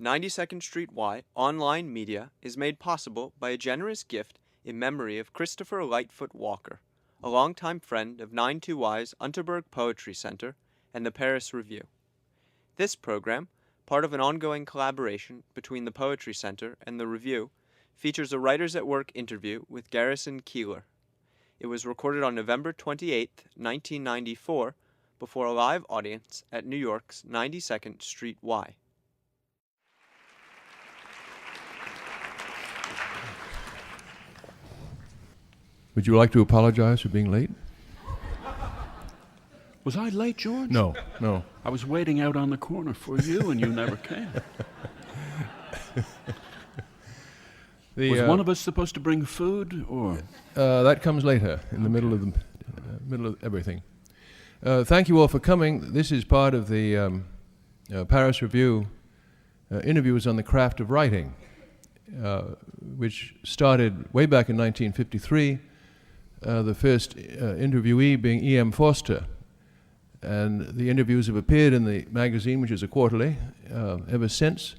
92nd Street Y online media is made possible by a generous gift in memory of Christopher Lightfoot Walker, a longtime friend of 92Y's Unterberg Poetry Center and the Paris Review. This program, part of an ongoing collaboration between the Poetry Center and the Review, features a Writers at Work interview with Garrison Keillor. It was recorded on November 28, 1994, before a live audience at New York's 92nd Street Y. Would you like to apologize for being late? Was I late, George? No. I was waiting out on the corner for you, and you never came. Was one of us supposed to bring food, or? That comes later, in the middle of everything. Thank you all for coming. This is part of the Paris Review interviews on the craft of writing, which started way back in 1953. The first interviewee being E.M. Forster. And the interviews have appeared in the magazine, which is a quarterly, ever since.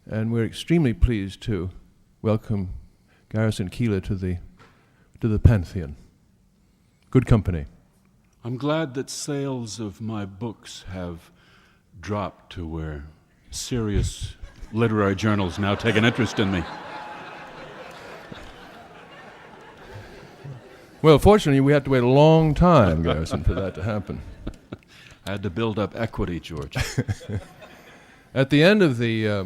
And we're extremely pleased to welcome Garrison Keillor to the Pantheon. Good company. I'm glad that sales of my books have dropped to where serious literary journals now take an interest in me. Well, fortunately, we had to wait a long time, Garrison, for that to happen. I had to build up equity, George. At the end of the,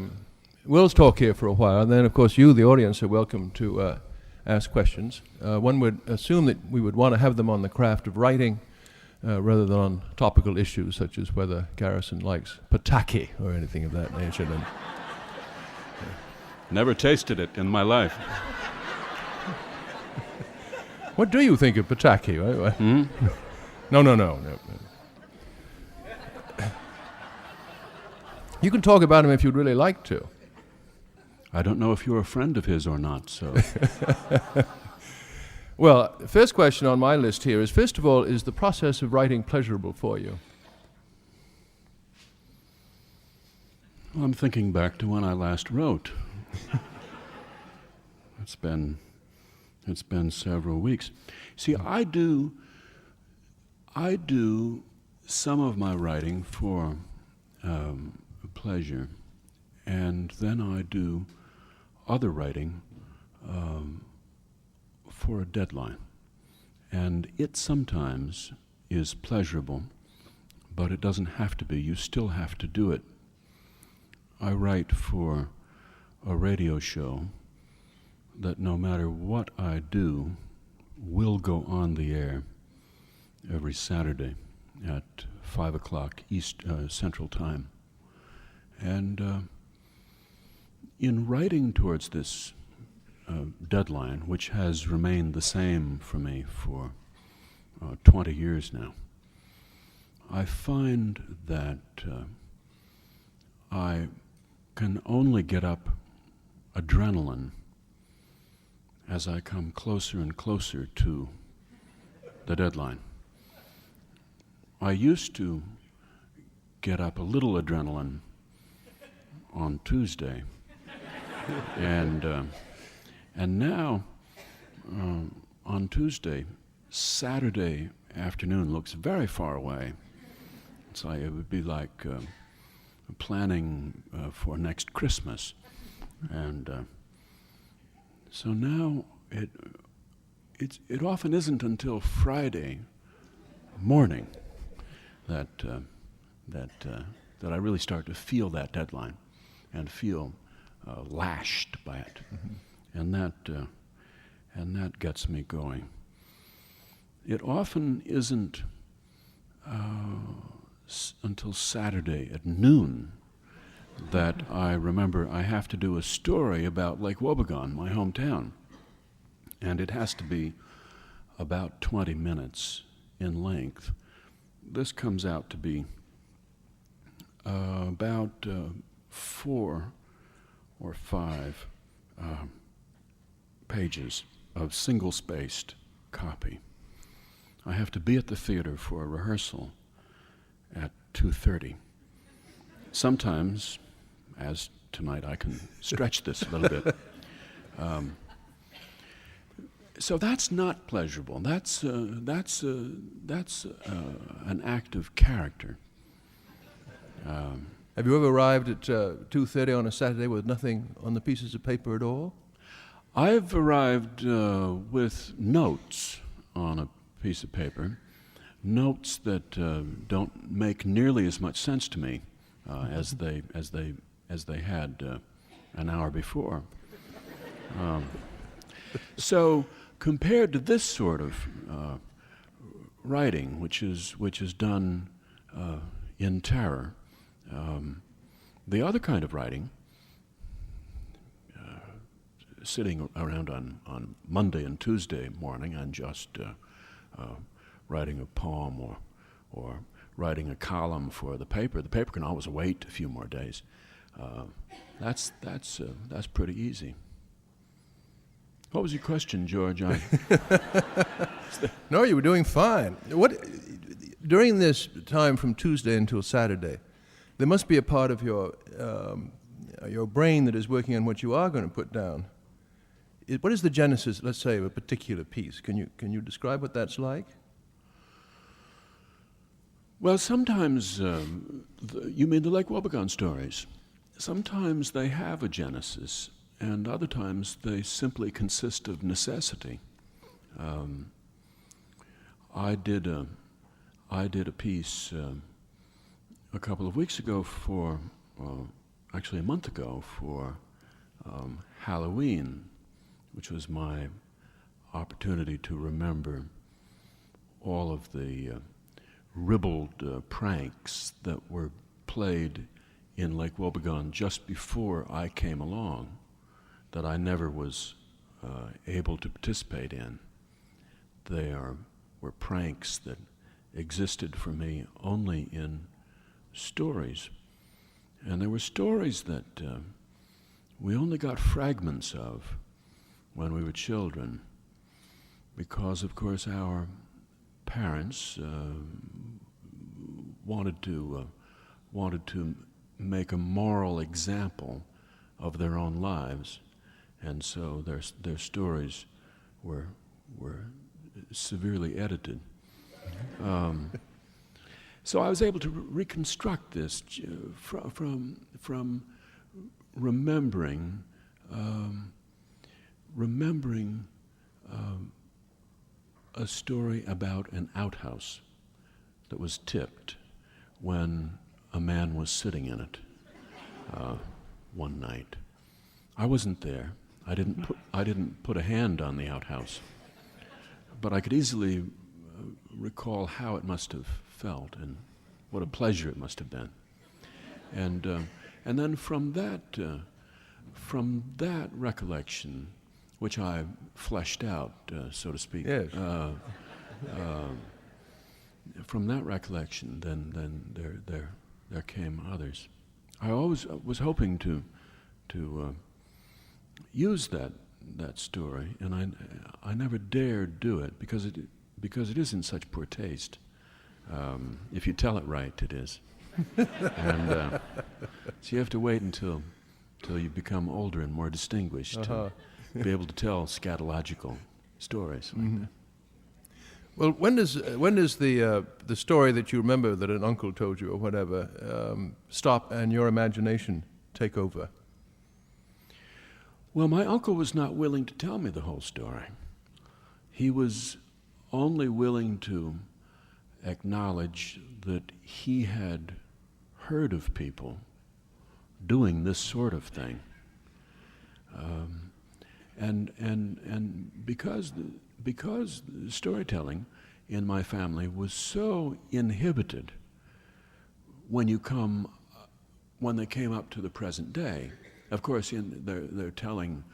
we'll talk here for a while, and then, of course, you, the audience, are welcome to ask questions. One would assume that we would want to have them on the craft of writing rather than on topical issues such as whether Garrison likes pataki or anything of that nature. Never tasted it in my life. What do you think of pataki? No. You can talk about him if you'd really like to. I don't know if you're a friend of his or not, so... Well, the first question on my list here is, first of all, is the process of writing pleasurable for you? Well, I'm thinking back to when I last wrote. It's been several weeks. See, I do some of my writing for pleasure, and then I do other writing for a deadline. And it sometimes is pleasurable, but it doesn't have to be. You still have to do it. I write for a radio show that no matter what I do will go on the air every Saturday at 5 o'clock Central Time. And in writing towards this deadline, which has remained the same for me for 20 years now, I find that I can only get up adrenaline as I come closer and closer to the deadline. I used to get up a little adrenaline on Tuesday, and now on Tuesday, Saturday afternoon looks very far away. It's like it would be like planning for next Christmas, and so now it often isn't until Friday morning that I really start to feel that deadline and feel lashed by it, and that gets me going. It often isn't until Saturday at noon that I remember I have to do a story about Lake Wobegon, my hometown, and it has to be about 20 minutes in length. This comes out to be about 4 or 5 pages of single-spaced copy. I have to be at the theater for a rehearsal at 2:30. Sometimes, as tonight I can stretch this a little bit. So that's not pleasurable. That's an act of character. Have you ever arrived at 2:30 on a Saturday with nothing on the pieces of paper at all? I've arrived with notes on a piece of paper, notes that don't make nearly as much sense to me as they had an hour before. So compared to this sort of writing, which is done in terror, the other kind of writing, sitting around on Monday and Tuesday morning and just writing a poem or writing a column for the paper. The paper can always wait a few more days. That's pretty easy. What was your question, George? No, you were doing fine. During this time from Tuesday until Saturday, there must be a part of your brain that is working on what you are going to put down. What is the genesis, let's say, of a particular piece? Can you describe what that's like? Well, sometimes, you mean the Lake Wobegon stories. Sometimes they have a genesis, and other times they simply consist of necessity. I did a piece a couple of weeks ago actually a month ago for Halloween, which was my opportunity to remember all of the ribald pranks that were played in Lake Wobegon just before I came along, that I never was able to participate in. They were pranks that existed for me only in stories. And there were stories that we only got fragments of when we were children, because, of course, our parents wanted to make a moral example of their own lives, and so their stories were severely edited. So I was able to reconstruct this from remembering a story about an outhouse that was tipped when a man was sitting in it one night. I wasn't there. I didn't put a hand on the outhouse, but I could easily recall how it must have felt and what a pleasure it must have been. And then from that recollection, which I fleshed out, so to speak. Yes. From that recollection, then there came others. I always was hoping to use that story, and I never dared do it because it is in such poor taste. If you tell it right, it is. And so you have to wait until you become older and more distinguished to be able to tell scatological stories like that. Well, when does the story that you remember that an uncle told you or whatever stop and your imagination take over? Well, my uncle was not willing to tell me the whole story. He was only willing to acknowledge that he had heard of people doing this sort of thing. And because the storytelling in my family was so inhibited when they came up to the present day. Of course, they're telling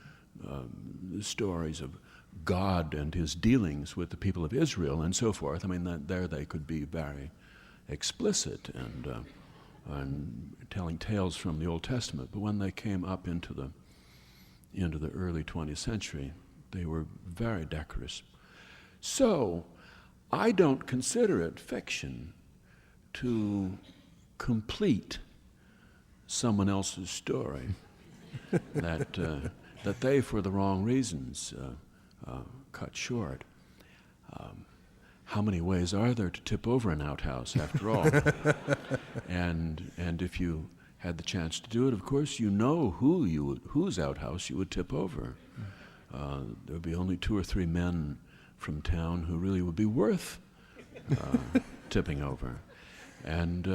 the stories of God and his dealings with the people of Israel and so forth. I mean, there they could be very explicit and telling tales from the Old Testament. But when they came up into the early 20th century, they were very decorous. So I don't consider it fiction to complete someone else's story that they, for the wrong reasons, cut short. How many ways are there to tip over an outhouse, after all? and if you had the chance to do it, of course, you know whose outhouse you would tip over. There would be only 2 or 3 men from town who really would be worth tipping over. And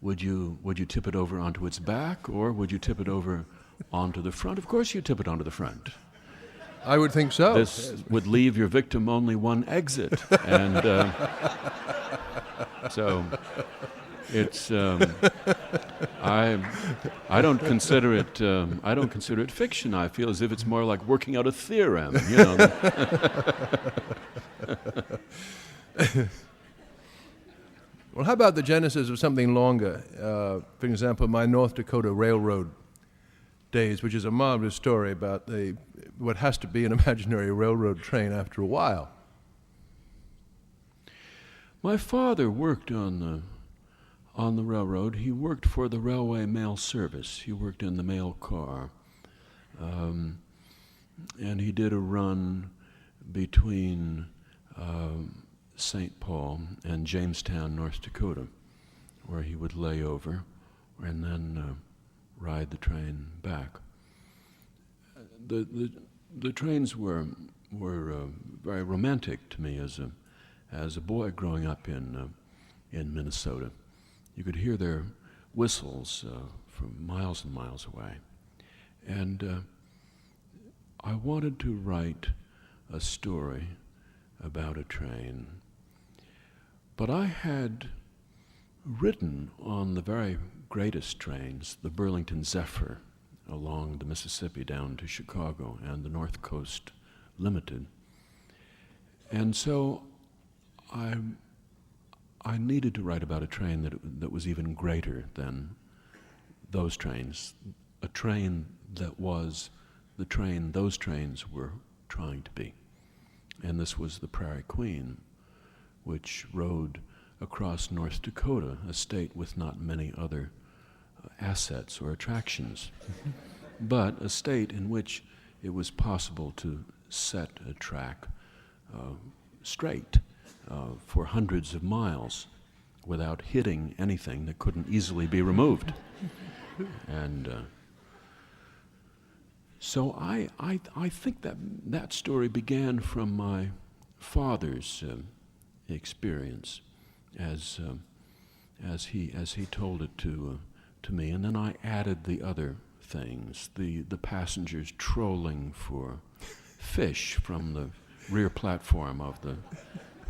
would you tip it over onto its back, or would you tip it over onto the front? Of course you tip it onto the front. I would think so. This would leave your victim only one exit, and so it's. I don't consider it fiction. I feel as if it's more like working out a theorem. You know. Well, how about the genesis of something longer? For example, my North Dakota Railroad days, which is a marvelous story about what has to be an imaginary railroad train after a while. My father worked on the railroad. He worked for the railway mail service. He worked in the mail car. And he did a run between St. Paul and Jamestown, North Dakota, where he would lay over and then ride the train back. The trains were very romantic to me as a boy growing up in Minnesota. You could hear their whistles from miles and miles away, and I wanted to write a story about a train. But I had ridden on the very greatest trains, the Burlington Zephyr, along the Mississippi down to Chicago, and the North Coast Limited. And so I needed to write about a train that was even greater than those trains, a train that was the train those trains were trying to be. And this was the Prairie Queen, which rode across North Dakota, a state with not many other assets or attractions, but a state in which it was possible to set a track straight for hundreds of miles without hitting anything that couldn't easily be removed. And so I think that story began from my father's experience as he told it to me, and then I added the other things, the passengers trolling for fish from the rear platform of the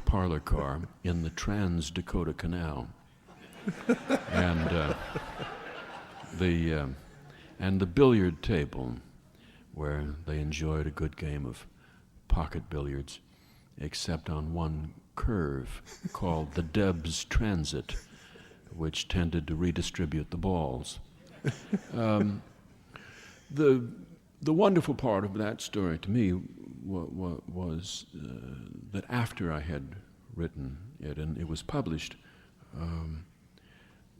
parlor car in the Trans-Dakota Canal, and the billiard table where they enjoyed a good game of pocket billiards, except on one curve called the Debs Transit, which tended to redistribute the balls. The wonderful part of that story to me was that after I had written it and it was published,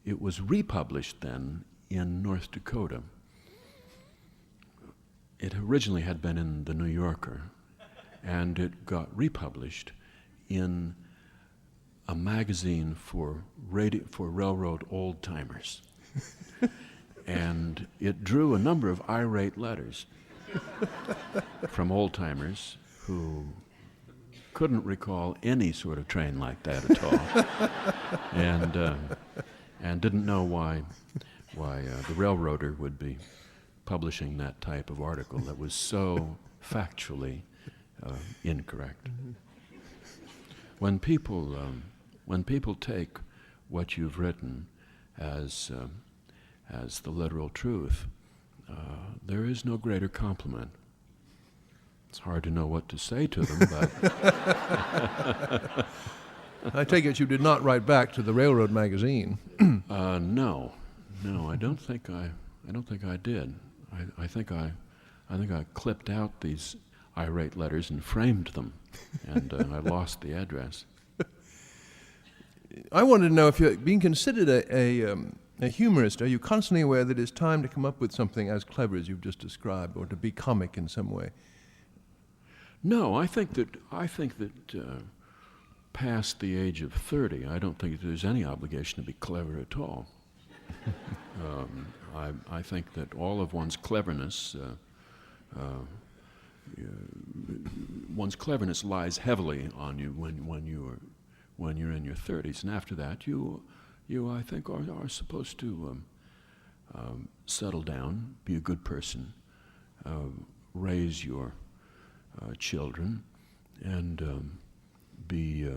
it was republished then in North Dakota. It originally had been in the New Yorker, and it got republished in a magazine for railroad old-timers. And it drew a number of irate letters from old-timers who couldn't recall any sort of train like that at all, and didn't know why the railroader would be publishing that type of article that was so factually incorrect. When people take what you've written as the literal truth, there is no greater compliment. It's hard to know what to say to them, but I take it you did not write back to the Railroad magazine. No, I don't think I did. I think I clipped out these irate letters and framed them, and I lost the address. I wanted to know if you're being considered a humorist, are you constantly aware that it's time to come up with something as clever as you've just described, or to be comic in some way? No, I think that past the age of 30, I don't think there's any obligation to be clever at all. I think that all of one's cleverness lies heavily on you when you're in your 30s, and after that, you I think are supposed to settle down, be a good person, raise your children, and be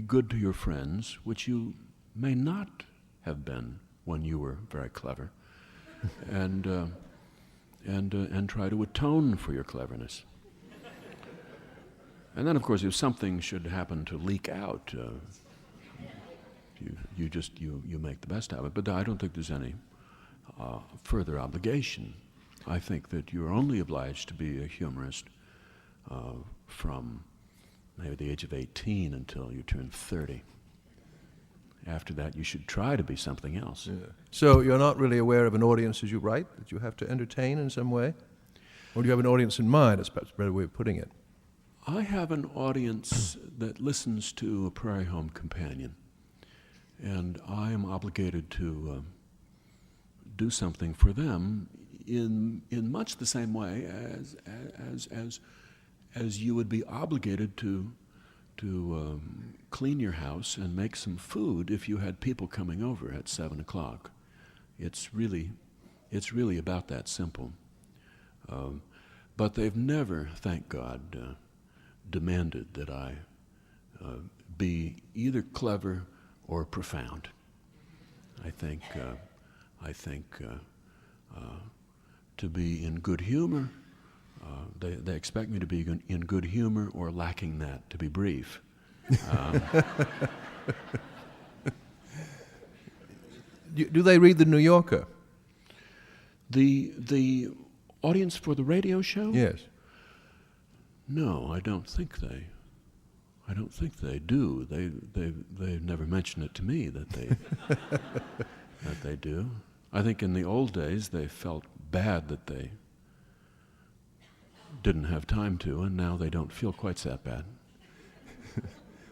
good to your friends, which you may not have been when you were very clever, and try to atone for your cleverness. And then, of course, if something should happen to leak out, you make the best of it. But I don't think there's any further obligation. I think that you're only obliged to be a humorist from maybe the age of 18 until you turn 30. After that, you should try to be something else. Yeah. So you're not really aware of an audience as you write, that you have to entertain in some way? Or do you have an audience in mind, that's perhaps a better way of putting it? I have an audience that listens to A Prairie Home Companion, and I am obligated to do something for them in much the same way as you would be obligated to clean your house and make some food if you had people coming over at 7 o'clock. It's really about that simple. But they've never, thank God, demanded that I be either clever or profound. I think to be in good humor, they expect me to be in good humor, or lacking that, to be brief. Do they read The New Yorker? The audience for the radio show? Yes. No, I don't think they do. They've never mentioned it to me that they do. I think in the old days they felt bad that they didn't have time to, and now they don't feel quite that bad.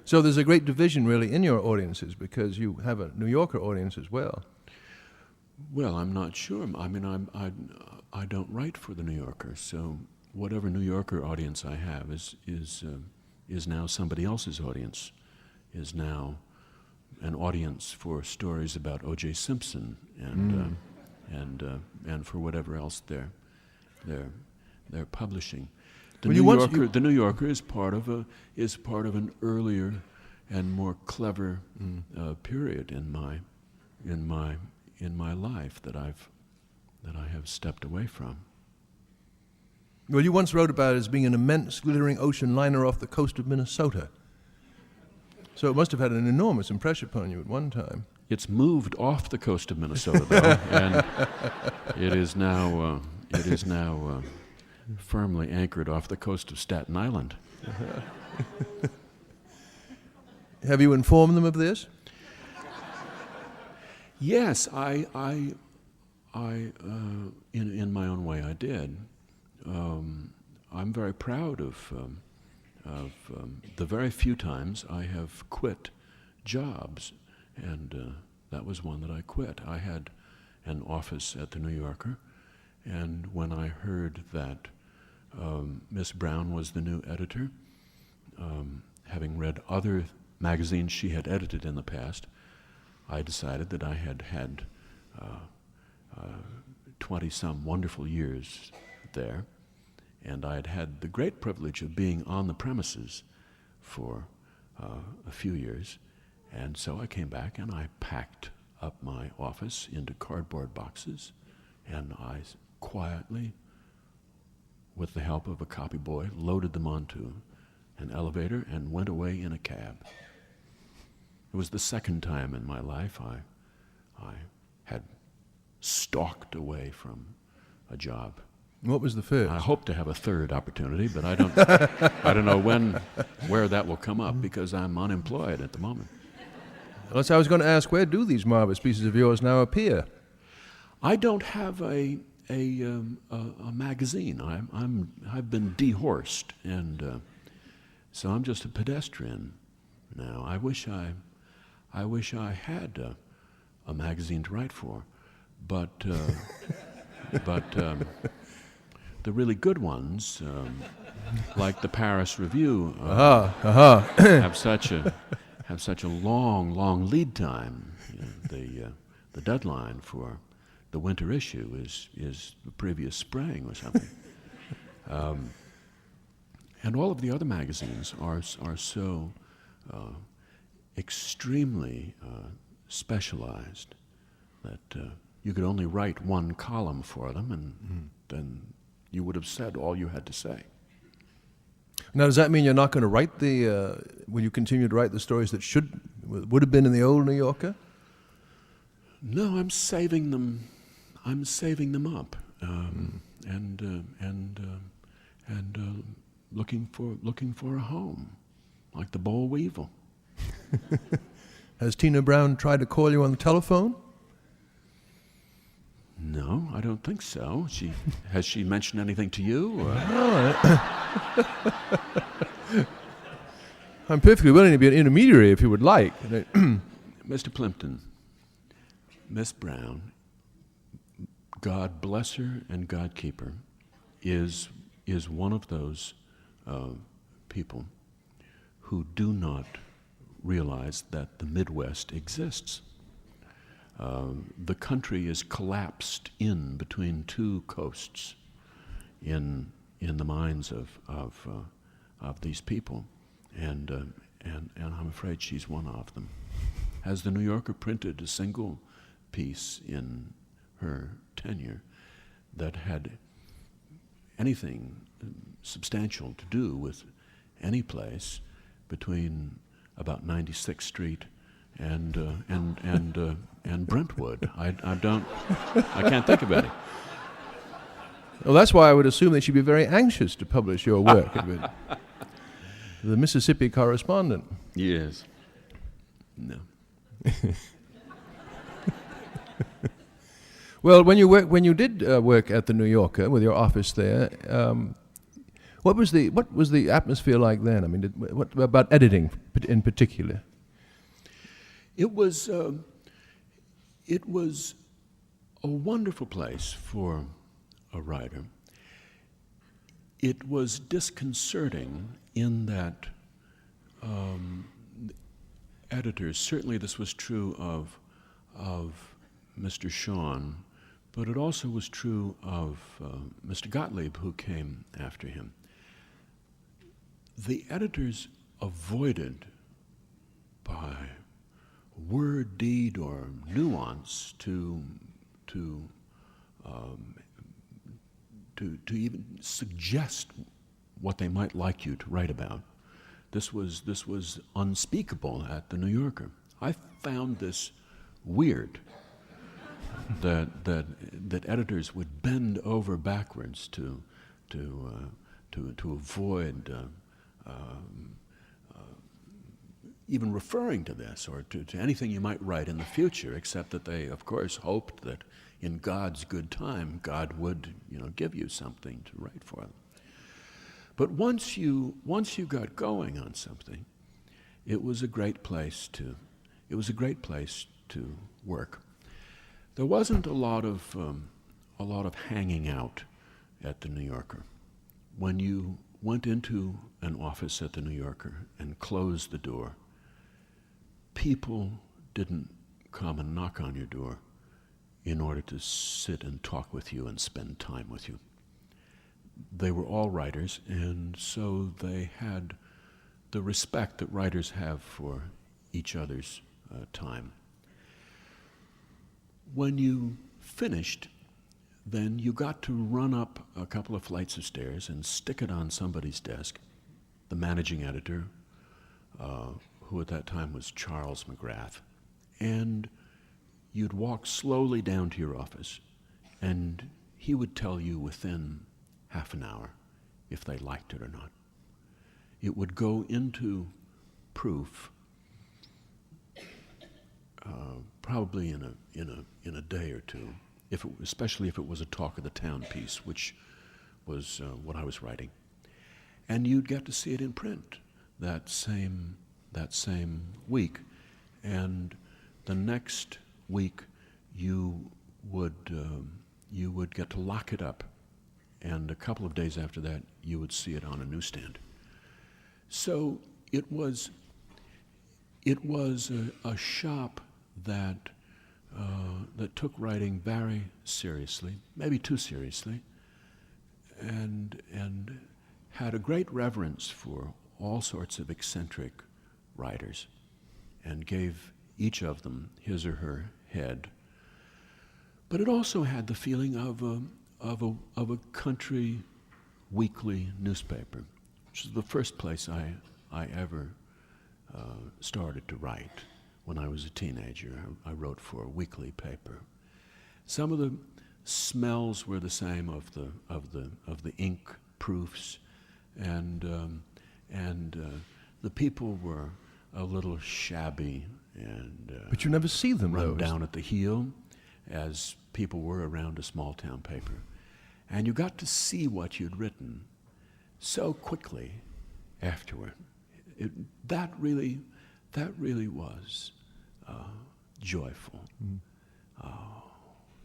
So there's a great division really in your audiences, because you have a New Yorker audience as well. Well, I'm not sure. I mean, I don't write for the New Yorker, so whatever New Yorker audience I have is now somebody else's audience, is now an audience for stories about O.J. Simpson and for whatever else they're publishing. The New Yorker is part of an earlier and more clever period in my life that I have stepped away from. Well, you once wrote about it as being an immense glittering ocean liner off the coast of Minnesota. So it must have had an enormous impression upon you at one time. It's moved off the coast of Minnesota, though, and it is now firmly anchored off the coast of Staten Island. Have you informed them of this? Yes, I in my own way, I did. I'm very proud of the very few times I have quit jobs, and that was one that I quit. I had an office at the New Yorker, and when I heard that Miss Brown was the new editor, having read other magazines she had edited in the past, I decided that I had 20-some wonderful years there, and I had had the great privilege of being on the premises for a few years, and so I came back and I packed up my office into cardboard boxes, and I quietly, with the help of a copy boy, loaded them onto an elevator and went away in a cab. It was the second time in my life I had stalked away from a job. What was the first? I hope to have a third opportunity, but I don't know where that will come up, because I'm unemployed at the moment. Unless I was going to ask, where do these marvelous pieces of yours now appear? I don't have a magazine. I've been dehorsed, and so I'm just a pedestrian now. I wish I had a magazine to write for, but the really good ones, like the Paris Review, have such a long lead time. You know, the deadline for the winter issue is the previous spring or something. And all of the other magazines are so extremely specialized that you could only write one column for them, and then you would have said all you had to say. Now, does that mean you're not going to write will you continue to write the stories that would have been in the old New Yorker? No, I'm saving them up, and looking for a home, like the boll weevil. Has Tina Brown tried to call you on the telephone? No, I don't think so. Has she mentioned anything to you? Or? I'm perfectly willing to be an intermediary if you would like. Mr. Plimpton, Miss Brown, God bless her and God keep her, is one of those people who do not realize that the Midwest exists. The country is collapsed in between two coasts in the minds of these people, and I'm afraid she's one of them. Has the New Yorker printed a single piece in her tenure that had anything substantial to do with any place between about 96th Street and Brentwood? I can't think of any. Well, that's why I would assume that she'd be very anxious to publish your work. The Mississippi Correspondent. Yes. No. Well, when you did work at the New Yorker with your office there, what was the atmosphere like then? I mean, what about editing in particular? It was a wonderful place for a writer. It was disconcerting in that editors, certainly this was true of Mr. Shawn, but it also was true of Mr. Gottlieb, who came after him. The editors avoided, by word, deed, or nuance, to even suggest what they might like you to write about. This was unspeakable at the New Yorker. I found this weird, that editors would bend over backwards to avoid even referring to this or to anything you might write in the future, except that they, of course, hoped that in God's good time, God would, give you something to write for them. But once you got going on something, it was a great place to work. There wasn't a lot of hanging out at the New Yorker. When you went into an office at the New Yorker and closed the door, people didn't come and knock on your door in order to sit and talk with you and spend time with you. They were all writers, and so they had the respect that writers have for each other's time. When you finished, then you got to run up a couple of flights of stairs and stick it on somebody's desk. The managing editor, who at that time was Charles McGrath, and you'd walk slowly down to your office, and he would tell you within half an hour if they liked it or not. It would go into proof probably in a day or two, especially if it was a talk of the town piece, which was what I was writing. And you'd get to see it in print that same week, and the next week you would get to lock it up, and a couple of days after that you would see it on a newsstand. So it was a shop that took writing very seriously, maybe too seriously, and had a great reverence for all sorts of eccentric writers, and gave each of them his or her head. But it also had the feeling of a country weekly newspaper, which is the first place I ever started to write. When I was a teenager, I wrote for a weekly paper. Some of the smells were the same of the ink proofs, and the people were a little shabby and but you never see them, run though. down at the heel, as people were around a small town paper. And you got to see what you'd written so quickly afterward. That really was joyful,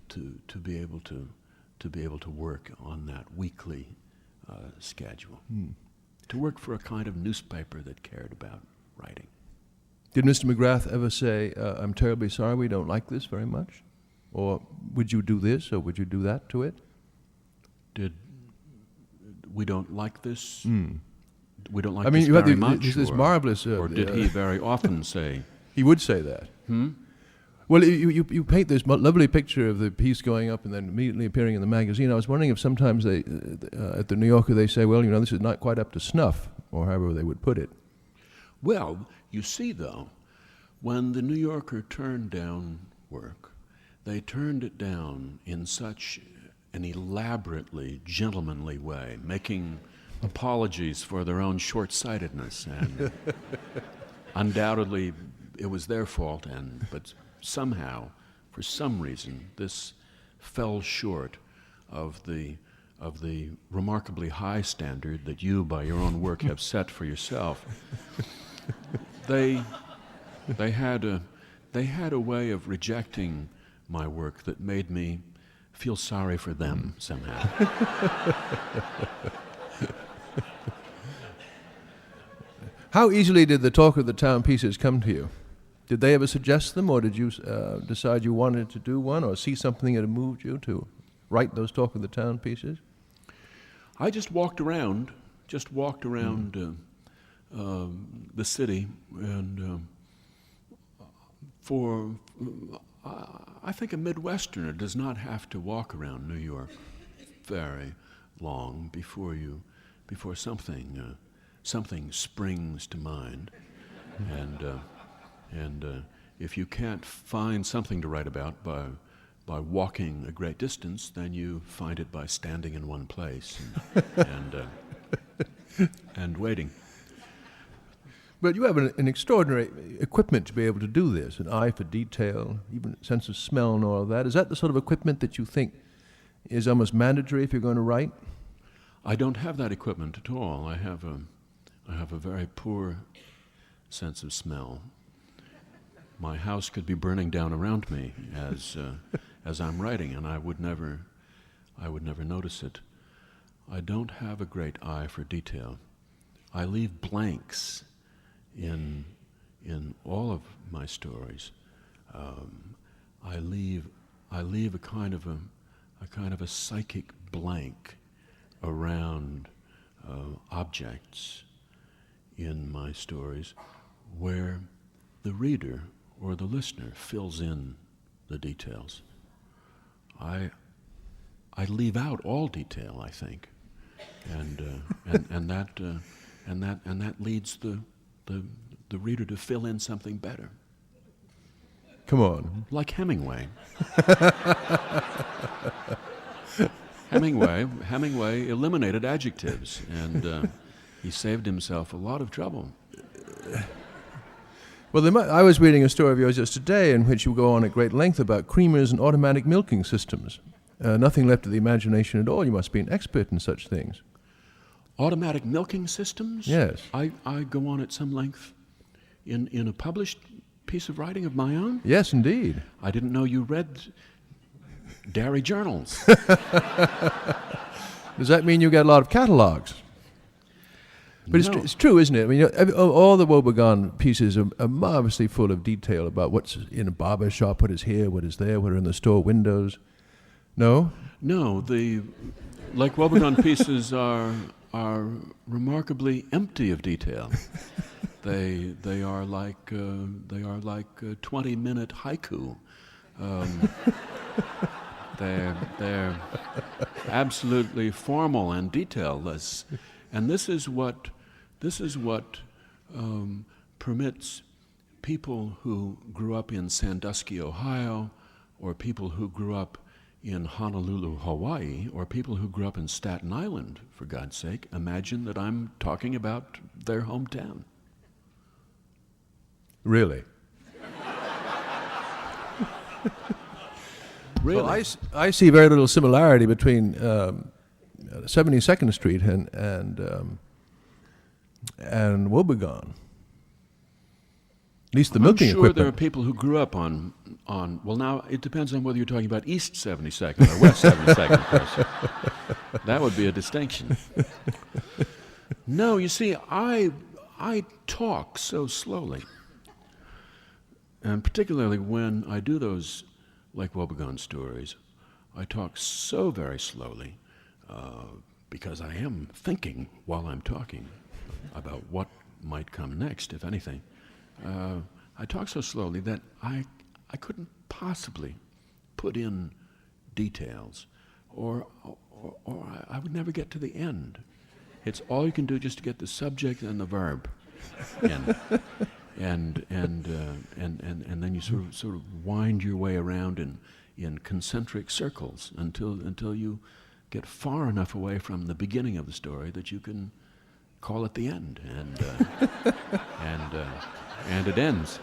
to be able to work on that weekly schedule, to work for a kind of newspaper that cared about writing. Did Mr. McGrath ever say, I'm terribly sorry, we don't like this very much? Or would you do this, or would you do that to it? We don't like this? We don't like I mean, this you had very much? this marvelous... or did he very often say... He would say that. Well, you paint this lovely picture of the piece going up and then immediately appearing in the magazine. I was wondering if sometimes they, at the New Yorker, they say, well, this is not quite up to snuff, or however they would put it. Well, you see, though, when the New Yorker turned down work, they turned it down in such an elaborately gentlemanly way, making apologies for their own short-sightedness, and undoubtedly it was their fault, but somehow, for some reason, this fell short of the remarkably high standard that you, by your own work, have set for yourself. They had a way of rejecting my work that made me feel sorry for them somehow. How easily did the talk of the town pieces come to you? Did they ever suggest them, or did you decide you wanted to do one, or see something that had moved you to write those talk of the town pieces? I just walked around the city, and I think a Midwesterner does not have to walk around New York very long before something springs to mind, and if you can't find something to write about by walking a great distance, then you find it by standing in one place and waiting. But you have an extraordinary equipment to be able to do this, an eye for detail, even a sense of smell and all of that. Is that the sort of equipment that you think is almost mandatory if you're going to write? I don't have that equipment at all. I have a very poor sense of smell. My house could be burning down around me as I'm writing, and I would never notice it. I don't have a great eye for detail. I leave blanks in all of my stories. I leave a kind of a psychic blank around objects in my stories, where the reader or the listener fills in the details. I leave out all detail, I think, and that leads the reader to fill in something better. Come on. Like Hemingway. Hemingway eliminated adjectives, and he saved himself a lot of trouble. Well, I was reading a story of yours just today in which you go on at great length about creamers and automatic milking systems. Nothing left to the imagination at all. You must be an expert in such things. Automatic milking systems? Yes. I go on at some length in a published piece of writing of my own? Yes, indeed. I didn't know you read dairy journals. Does that mean you get a lot of catalogs? But No. it's true, isn't it? I mean, all the Woebegone pieces are marvelously full of detail about what's in a barber shop, what is here, what is there, what are in the store windows. No? No, like Woebegone pieces are remarkably empty of detail. They are like 20-minute haiku. They're absolutely formal and detailless, and this is what permits people who grew up in Sandusky, Ohio, or people who grew up in Honolulu, Hawaii, or people who grew up in Staten Island, for God's sake, imagine that I'm talking about their hometown. Really? Really? Well, I see very little similarity between 72nd Street and Woebegone. At least the milking I'm sure equipment. there are people who grew up on. Well, now it depends on whether you're talking about East 72nd or West 72nd, of course. That would be a distinction. No, you see, I talk so slowly, and particularly when I do those like Woebegone stories, I talk so very slowly because I am thinking while I'm talking about what might come next, if anything. I talk so slowly that I couldn't possibly put in details, or I would never get to the end. It's all you can do just to get the subject and the verb in, and then you sort of wind your way around in concentric circles until you get far enough away from the beginning of the story that you can call it the end, and it ends.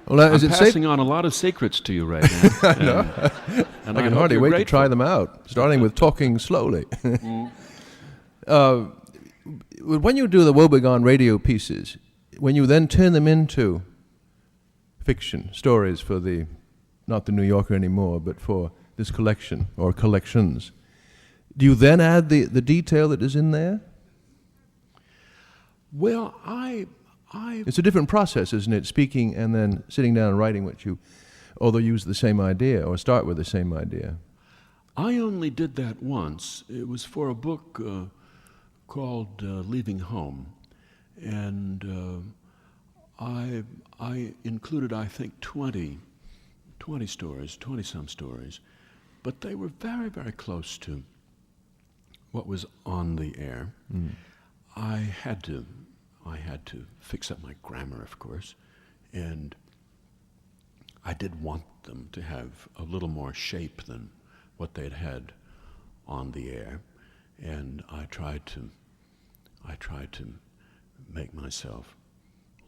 Well, I'm is it passing on a lot of secrets to you right now. And I can hope hardly you're wait to grateful. try them out, starting with talking slowly. When you do the Woebegone radio pieces, when you then turn them into fiction, stories for not the New Yorker anymore, but for this collection or collections, do you then add the detail that is in there? Well, It's a different process, isn't it? Speaking and then sitting down and writing what you, although use the same idea or start with the same idea. I only did that once. It was for a book called Leaving Home, and I included, I think, 20 stories, 20-some stories, but they were very, very close to what was on the air. I had to fix up my grammar, of course, and I did want them to have a little more shape than what they'd had on the air, and I tried to make myself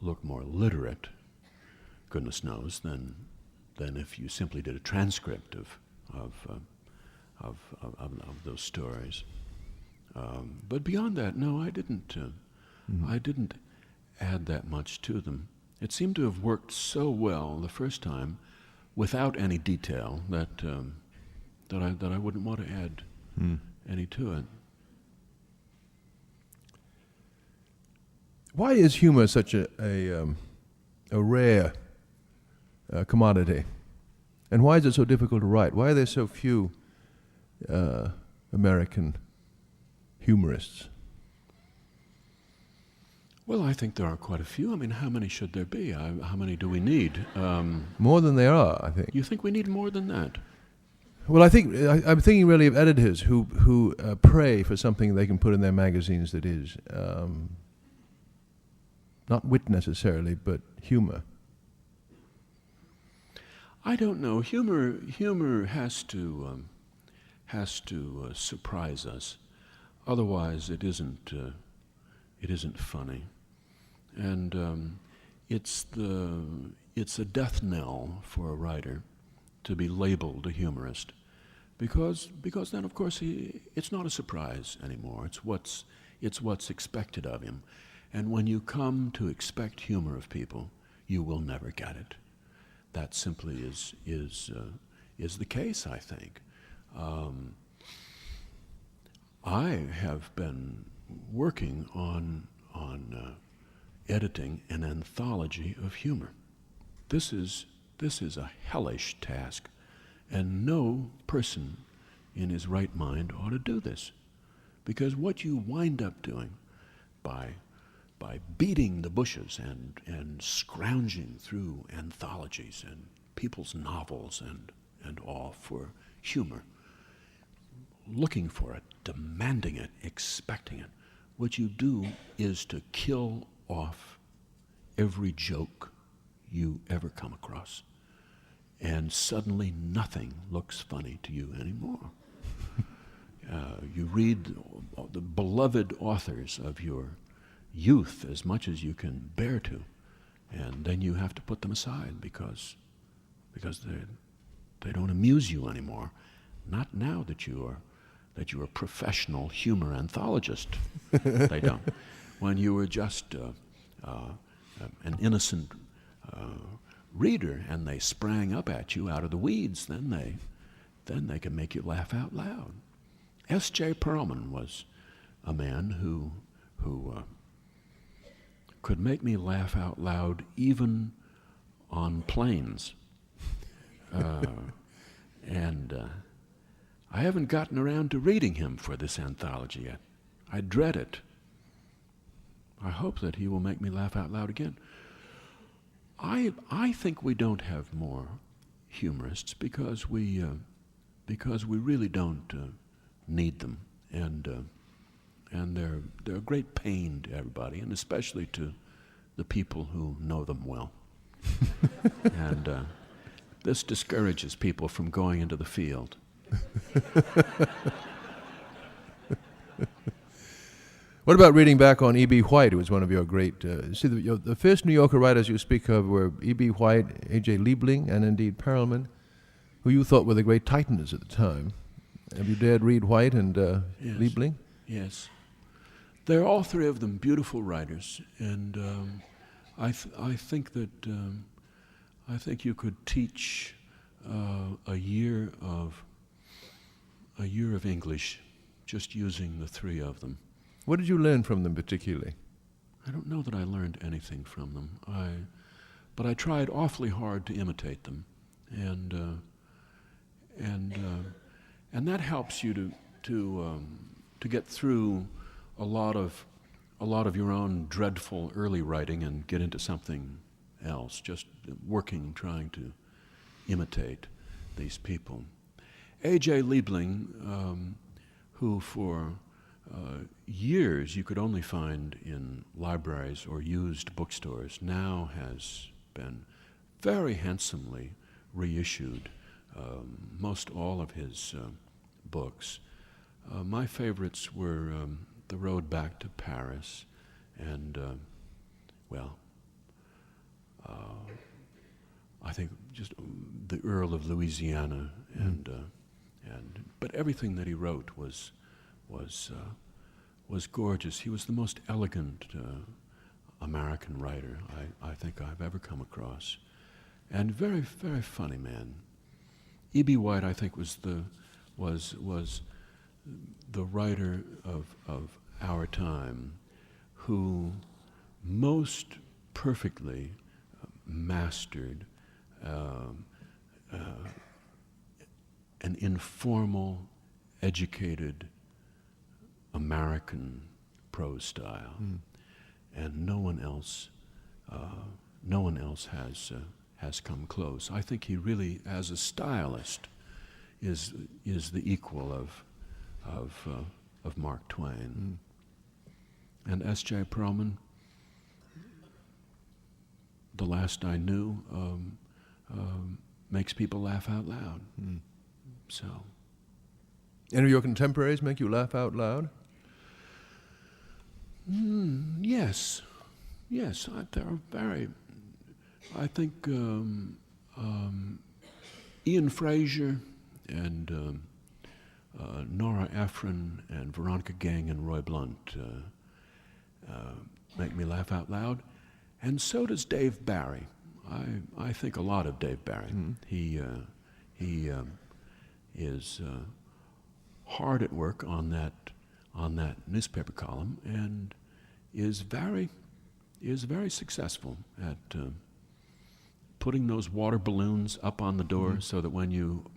look more literate, goodness knows, than if you simply did a transcript of those stories. But beyond that, no, I didn't. I didn't add that much to them. It seemed to have worked so well the first time, without any detail, that I wouldn't want to add any to it. Why is humor such a rare commodity? And why is it so difficult to write? Why are there so few American humorists? Well, I think there are quite a few. I mean, how many should there be? How many do we need? More than there are, I think. You think we need more than that? Well, I'm thinking really of editors who pray for something they can put in their magazines that is not wit necessarily, but humor. I don't know. Humor has to surprise us. Otherwise, it isn't funny. And it's a death knell for a writer to be labeled a humorist, because then of course it's not a surprise anymore. It's what's expected of him, and when you come to expect humor of people, you will never get it. That simply is the case, I think. I have been working on editing an anthology of humor. This is a hellish task, and no person in his right mind ought to do this, because what you wind up doing by beating the bushes and scrounging through anthologies and people's novels and all for humor, looking for it, demanding it, expecting it, what you do is to kill off every joke you ever come across. And suddenly nothing looks funny to you anymore. You read the beloved authors of your youth as much as you can bear to, and then you have to put them aside because they don't amuse you anymore. Not now that you're a professional humor anthologist. They don't. When you were just an innocent reader and they sprang up at you out of the weeds, then they can make you laugh out loud. S.J. Perelman was a man who could make me laugh out loud even on planes. And I haven't gotten around to reading him for this anthology yet. I dread it. I hope that he will make me laugh out loud again. I think we don't have more humorists because we really don't need them, and they're a great pain to everybody, and especially to the people who know them well. And this discourages people from going into the field. What about reading back on E.B. White, who was one of your great... the first New Yorker writers you speak of were E.B. White, A.J. Liebling, and indeed Perelman, who you thought were the great titans at the time. Have you dared read White and Yes. Liebling? Yes. They're all three of them beautiful writers, and I think that I think you could teach a year of English just using the three of them. What did you learn from them particularly? I don't know that I learned anything from them. But I tried awfully hard to imitate them, and that helps you to get through a lot of your own dreadful early writing and get into something else. Just working, trying to imitate these people. A.J. Liebling, who for years you could only find in libraries or used bookstores, now has been very handsomely reissued, most all of his books. My favorites were The Road Back to Paris and, I think just The Earl of Louisiana, but everything that he wrote was gorgeous. He was the most elegant American writer I think I've ever come across, and very, very funny man. E.B. White, I think, was the writer of our time who most perfectly mastered an informal, educated American prose style, and no one else has come close. I think he really, as a stylist, is the equal of Mark Twain. And S.J. Perelman, the last I knew, makes people laugh out loud. So. Any of your contemporaries make you laugh out loud? Yes. There are very, I think Ian Fraser and Nora Ephron and Veronica Gang and Roy Blunt make me laugh out loud, and so does Dave Barry. I think a lot of Dave Barry. He is hard at work on that newspaper column, and is very successful at putting those water balloons up on the door so that when you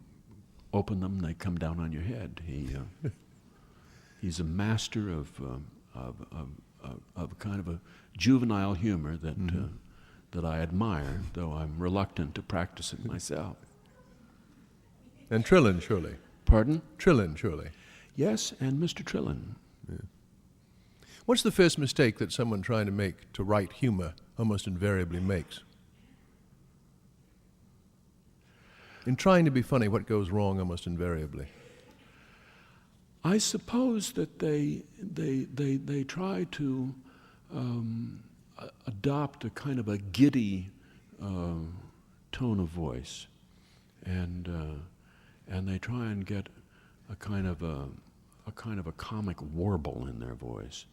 open them, they come down on your head. He's a master of kind of a juvenile humor that I admire, though I'm reluctant to practice it myself. And Trillin, surely. Pardon? Trillin, surely. Yes, and Mr. Trillin. Yeah. What's the first mistake that someone trying to write humor almost invariably makes? In trying to be funny, what goes wrong almost invariably? I suppose that they try to adopt a kind of a giddy tone of voice, and they try and get a kind of a comic warble in their voice,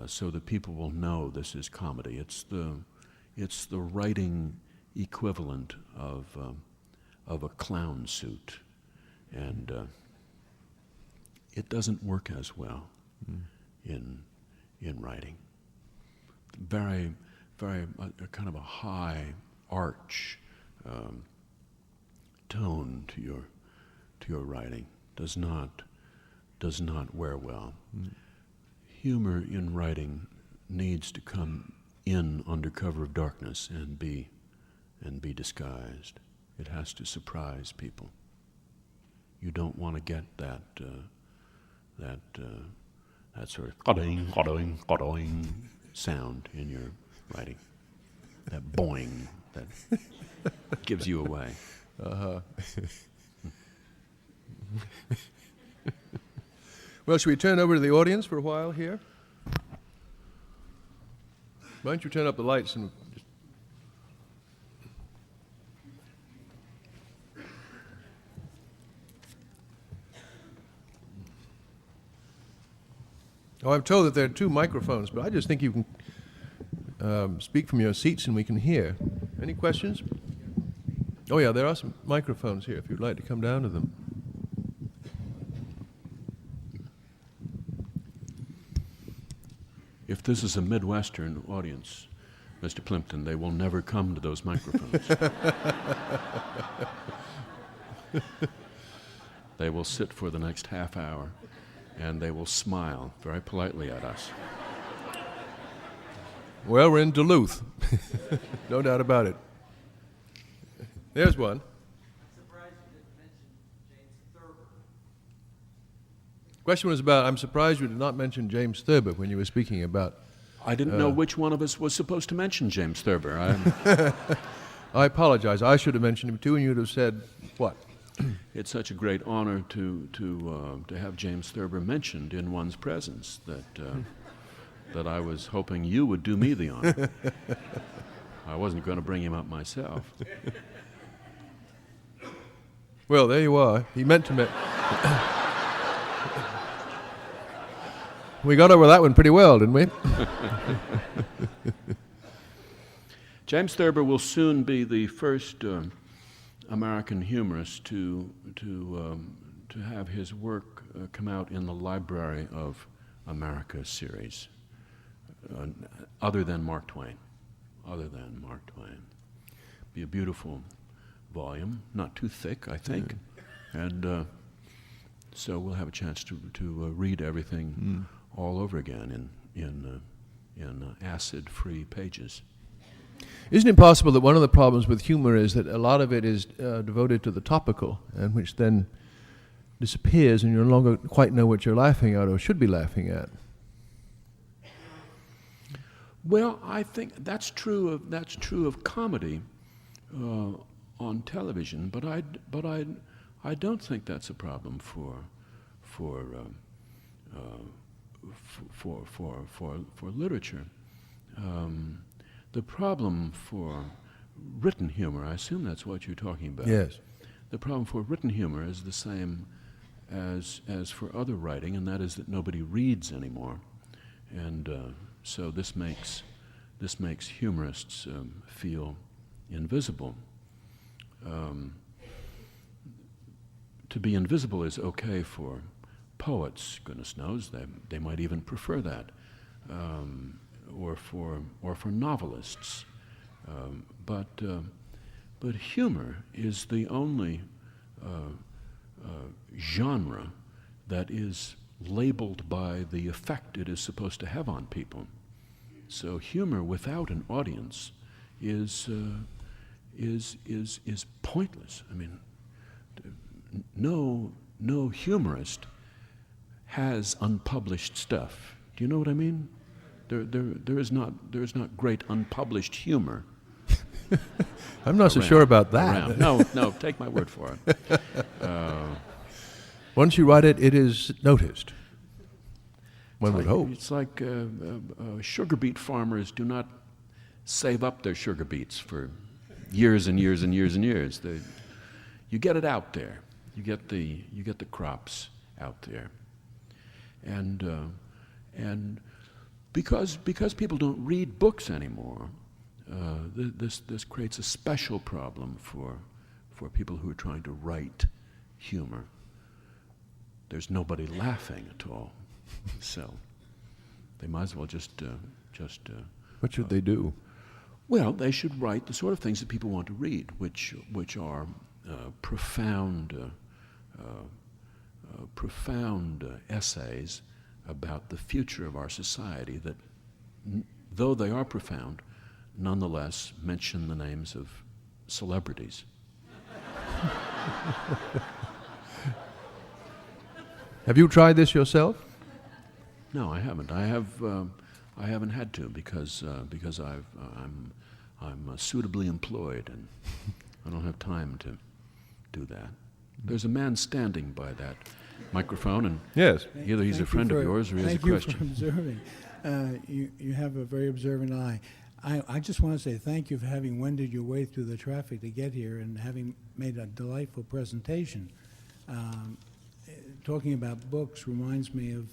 so that people will know this is comedy. It's the writing equivalent of a clown suit, and it doesn't work as well in writing. Very kind of a high arch tone to your writing does not wear well. Humor in writing needs to come in under cover of darkness and be disguised. It has to surprise people. You don't want to get that sort of sound in your writing. That boing that gives you away. Well, should we turn over to the audience for a while here? Why don't you turn up the lights and just... Oh, I'm told that there are 2 microphones, but I just think you can speak from your seats and we can hear. Any questions? Oh, yeah, there are some microphones here if you'd like to come down to them. If this is a Midwestern audience, Mr. Plimpton, they will never come to those microphones. They will sit for the next half hour, and they will smile very politely at us. Well, we're in Duluth. No doubt about it. There's one. Question was about, I'm surprised you did not mention James Thurber when you were speaking about... I didn't know which one of us was supposed to mention James Thurber. I apologize. I should have mentioned him too, and you'd have said, what? It's such a great honor to have James Thurber mentioned in one's presence that I was hoping you would do me the honor. I wasn't going to bring him up myself. Well, there you are. He meant to... We got over that one pretty well, didn't we? James Thurber will soon be the first American humorist to have his work come out in the Library of America series, other than Mark Twain. Be a beautiful volume, not too thick, I think, and so we'll have a chance to read everything all over again in acid-free pages. Isn't it possible that one of the problems with humor is that a lot of it is devoted to the topical, and which then disappears and you no longer quite know what you're laughing at or should be laughing at? Well, I think that's true of comedy on television, but I don't think that's a problem for literature. The problem written humor, I assume that's what you're talking about. Yes. The problem for written humor is the same as for other writing, and that is that nobody reads anymore. And so this makes humorists feel invisible. To be invisible is okay for poets, goodness knows, they might even prefer that, or for novelists. But humor is the only genre that is labeled by the effect it is supposed to have on people. So humor without an audience is pointless. I mean, no humorist has unpublished stuff. Do you know what I mean? There is not great unpublished humor. I'm not so sure about that. Around. No, take my word for it. Once you write it, it is noticed. One would hope. It's like sugar beet farmers do not save up their sugar beets for years and years and years and years. You get it out there. You get the crops out there, and because people don't read books anymore, this creates a special problem for people who are trying to write humor. There's nobody laughing at all, so they might as well just. What should they do? Well, they should write the sort of things that people want to read, which are profound essays about the future of our society that, though they are profound, nonetheless mention the names of celebrities. Have you tried this yourself? No, I haven't. I haven't had to because I'm suitably employed and I don't have time to do that. There's a man standing by that microphone, and yes, either he's a friend of yours or he has a question. Thank you for observing. You have a very observant eye. I just want to say thank you for having wended your way through the traffic to get here and having made a delightful presentation. Talking about books reminds me of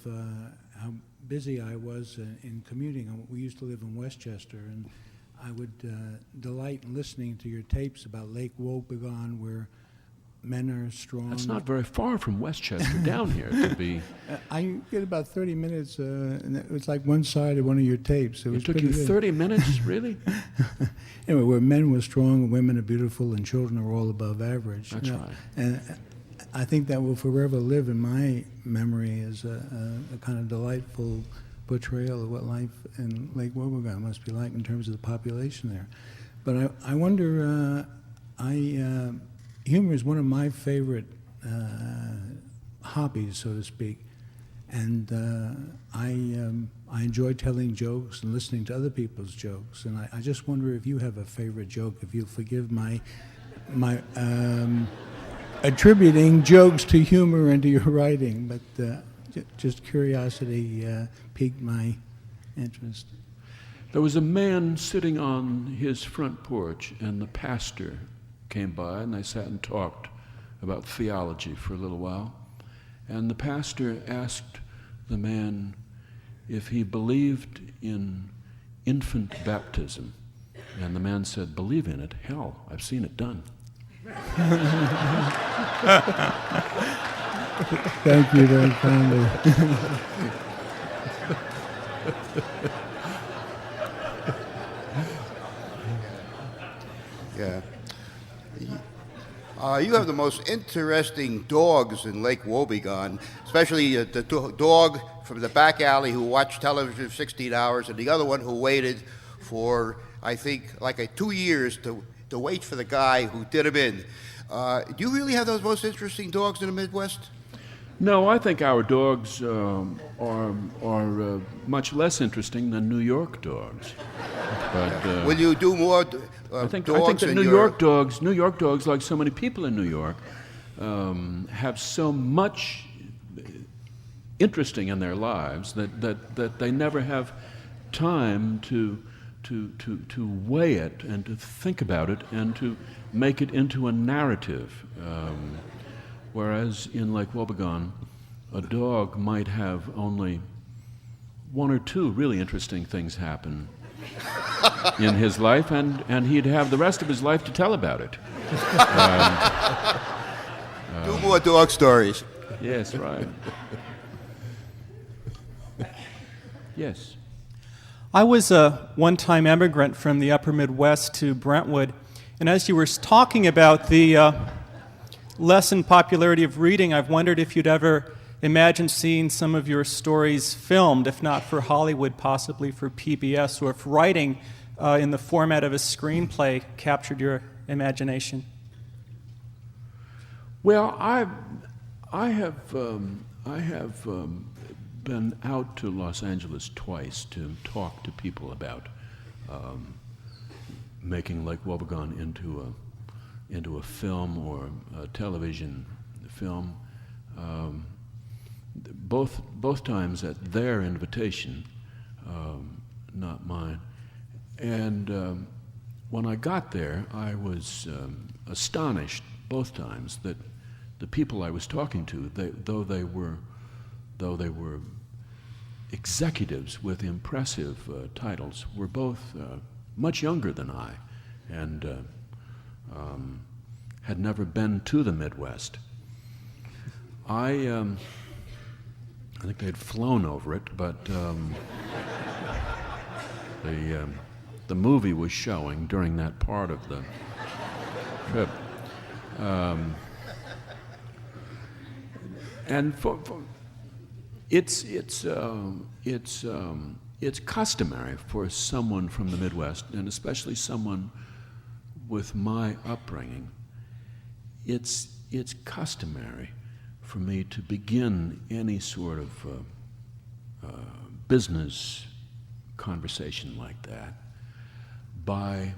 how busy I was in commuting. We used to live in Westchester, and I would delight in listening to your tapes about Lake Wobegon, where men are strong. That's not very far from Westchester down here to be. I get about 30 minutes, and it was like one side of one of your tapes. It took you 30 minutes, really? Anyway, where men were strong, and women are beautiful, and children are all above average. That's right. And I think that will forever live in my memory as a kind of delightful portrayal of what life in Lake Wobegon must be like in terms of the population there. But I wonder, humor is one of my favorite hobbies, so to speak, and I enjoy telling jokes and listening to other people's jokes. And I just wonder if you have a favorite joke, if you'll forgive my attributing jokes to humor and to your writing, but just curiosity piqued my interest. There was a man sitting on his front porch, and the pastor came by, and they sat and talked about theology for a little while. And the pastor asked the man if he believed in infant baptism. And the man said, "Believe in it? Hell, I've seen it done." Thank you very kindly. Yeah. You have the most interesting dogs in Lake Wobegon, especially the dog from the back alley who watched television for 16 hours and the other one who waited for, I think, like 2 years to wait for the guy who did him in. Do you really have those most interesting dogs in the Midwest? No, I think our dogs are much less interesting than New York dogs. But, will you do more I think dogs that in New York dogs, like so many people in New York, have so much interesting in their lives that they never have time to to weigh it and to think about it and to make it into a narrative. Whereas in Lake Wobegon, a dog might have only one or two really interesting things happen in his life, and he'd have the rest of his life to tell about it. Do more dog stories. Yes, right. Yes. I was a one-time immigrant from the upper Midwest to Brentwood, and as you were talking about the lessened popularity of reading, I've wondered if you'd ever imagined seeing some of your stories filmed, if not for Hollywood, possibly for PBS, or if writing in the format of a screenplay captured your imagination. Well, I have been out to Los Angeles twice to talk to people about making Lake Wobegon into a film or a television film. Both times at their invitation, not mine. And when I got there, I was astonished both times that the people I was talking to, though they were executives with impressive titles, were both much younger than I, and had never been to the Midwest. I think they'd flown over it, but the movie was showing during that part of the trip. And it's customary for someone from the Midwest, and especially someone with my upbringing. It's customary for me to begin any sort of business conversation like that by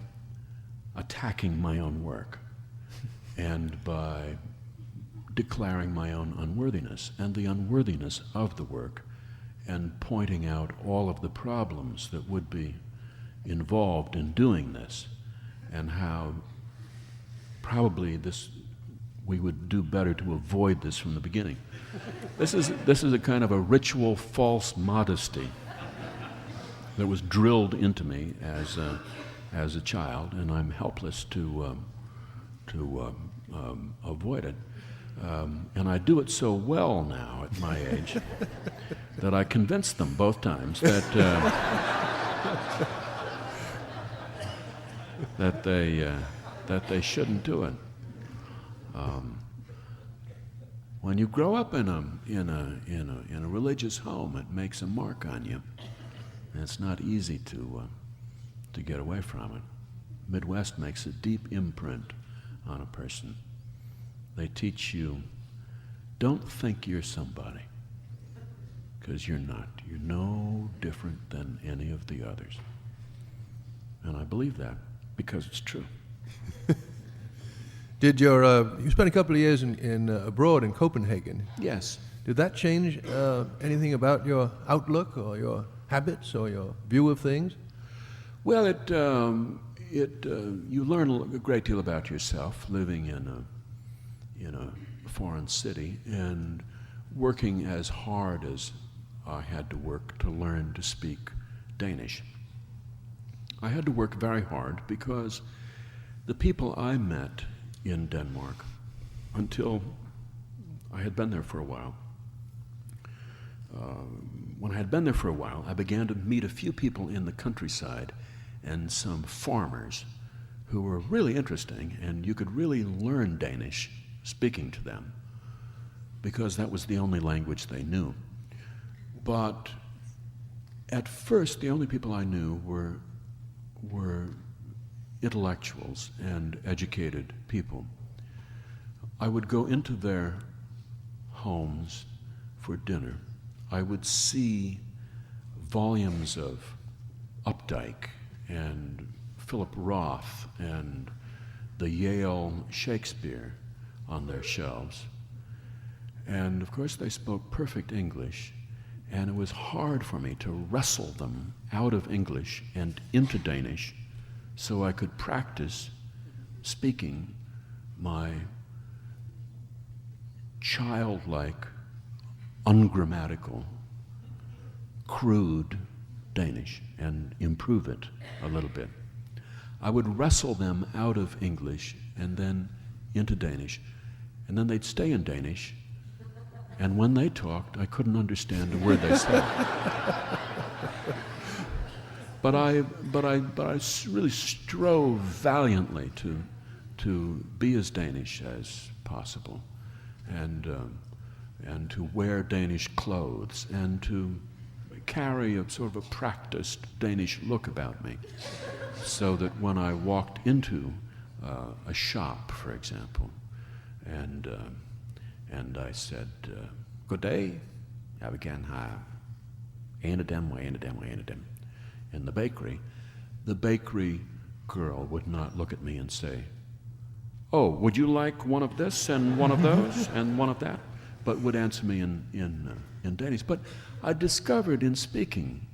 attacking my own work and by declaring my own unworthiness and the unworthiness of the work, and pointing out all of the problems that would be involved in doing this, and how probably we would do better to avoid this from the beginning. This is a kind of a ritual false modesty that was drilled into me as a child, and I'm helpless to avoid it. And I do it so well now at my age that I convinced them both times that they shouldn't do it. When you grow up in a religious home, it makes a mark on you, and it's not easy to get away from it. Midwest makes a deep imprint on a person. They teach you, don't think you're somebody, because you're not. You're no different than any of the others. And I believe that because it's true. Did you spent a couple of years in abroad in Copenhagen? Yes. Did that change anything about your outlook or your habits or your view of things? Well, you learn a great deal about yourself living in a foreign city and working as hard as I had to work to learn to speak Danish. I had to work very hard because the people I met in Denmark, until I had been there for a while, when I had been there for a while, I began to meet a few people in the countryside and some farmers who were really interesting, and you could really learn Danish speaking to them because that was the only language they knew. But at first, the only people I knew were intellectuals and educated people. I would go into their homes for dinner. I would see volumes of Updike and Philip Roth and the Yale Shakespeare on their shelves. And of course they spoke perfect English, And it was hard for me to wrestle them out of English and into Danish so I could practice speaking my childlike, ungrammatical, crude Danish and improve it a little bit. I would wrestle them out of English and then into Danish, and then they'd stay in Danish, and when they talked, I couldn't understand a word they said. But I really strove valiantly to be as Danish as possible, and to wear Danish clothes, and to carry a sort of a practiced Danish look about me, so that when I walked into a shop, for example, and I said, "Good day, jeg vil gerne have en af dem og en af dem og en af dem," in the bakery girl would not look at me and say, "Oh, would you like one of this and one of those and one of that?" but would answer me in Danish. But I discovered in speaking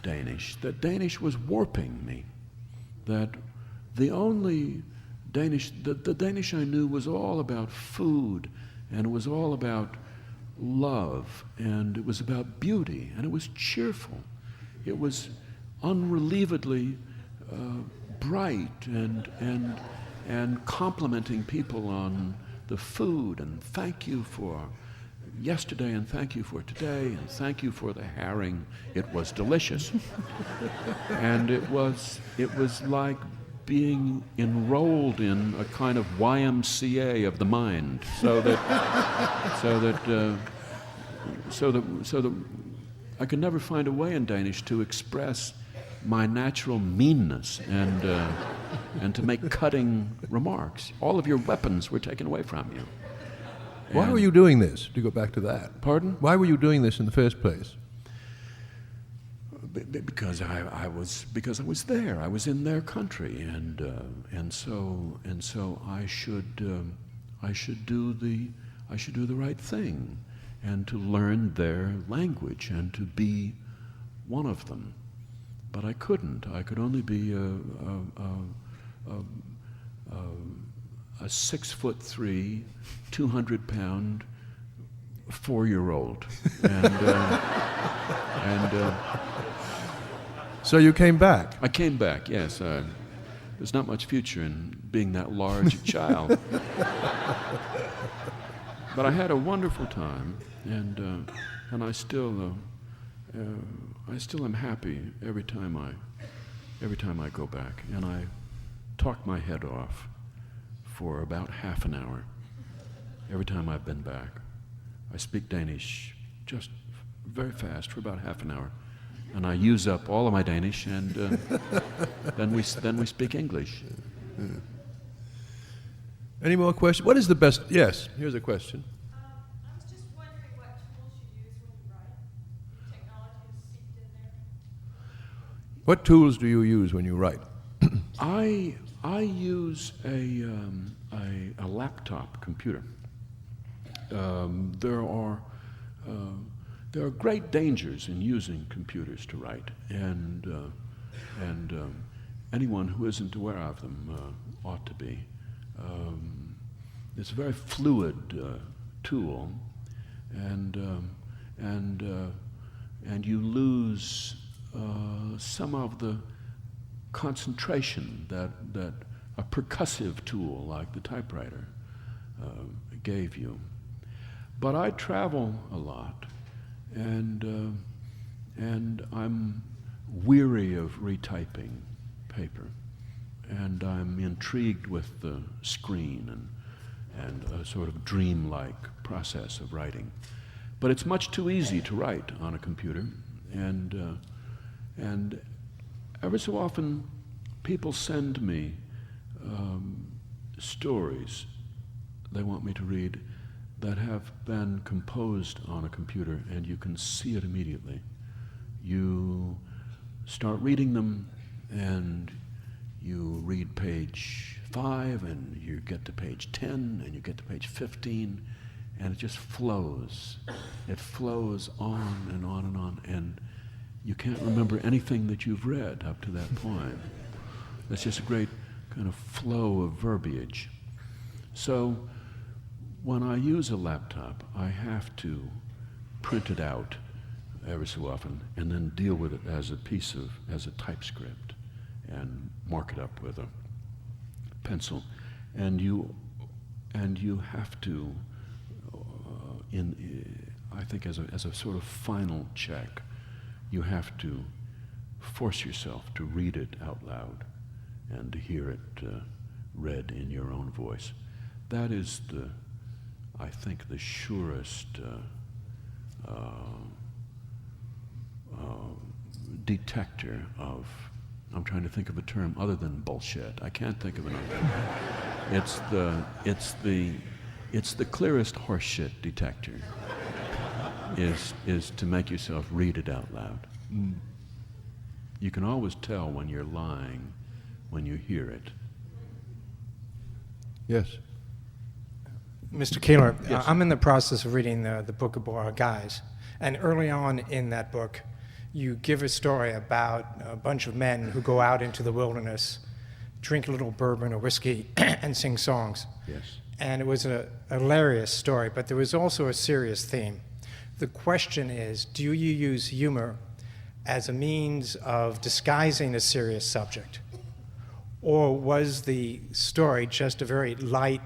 Danish that Danish was warping me, that the only Danish, the Danish I knew was all about food, and it was all about love, and it was about beauty, and it was cheerful. It was unrelievedly bright and complimenting people on the food, and thank you for yesterday, and thank you for today, and thank you for the herring. It was delicious. And it was like being enrolled in a kind of YMCA of the mind, so that I could never find a way in Danish to express my natural meanness and to make cutting remarks. All of your weapons were taken away from you. Why were you doing this, to go back to that? Pardon? Why were you doing this in the first place? Because I was there. I was in their country, and so I should do the right thing, and to learn their language and to be one of them. But I couldn't. I could only be a 6'3", 200-pound 4-year-old, and So you came back. I came back. Yes, there's not much future in being that large a child, but I had a wonderful time, and I still am happy every time I go back, and I talk my head off for about half an hour every time I've been back. I speak Danish just very fast for about half an hour, and I use up all of my Danish, and then we speak English. Any more questions? What is the best? Yes, here's a question. I was just wondering what tools you use when you write. Technology is seeped in there. What tools do you use when you write? I use a laptop computer. There are great dangers in using computers to write, and anyone who isn't aware of them ought to be. It's a very fluid tool, and you lose some of the concentration that a percussive tool like the typewriter gave you. But I travel a lot, and I'm weary of retyping paper, and I'm intrigued with the screen and a sort of dreamlike process of writing. But it's much too easy to write on a computer, and every so often people send me stories they want me to read that have been composed on a computer, and you can see it immediately. You start reading them, and you read page 5, and you get to page 10, and you get to page 15, and it just flows. It flows on and on and on, and you can't remember anything that you've read up to that point. It's just a great kind of flow of verbiage. So when I use a laptop, I have to print it out every so often and then deal with it as a typescript and mark it up with a pencil. And you have to, I think as a sort of final check, you have to force yourself to read it out loud and to hear it read in your own voice. That is I think, the surest detector of, I'm trying to think of a term other than bullshit. I can't think of another. It's the clearest horseshit detector. Is to make yourself read it out loud. Mm. You can always tell when you're lying when you hear it. Yes. Mr. Keillor, Yes. I'm in the process of reading the Book of Guys, and early on in that book, you give a story about a bunch of men who go out into the wilderness, drink a little bourbon or whiskey, and sing songs. Yes. And it was a hilarious story, but there was also a serious theme. The question is, do you use humor as a means of disguising a serious subject? Or was the story just a very light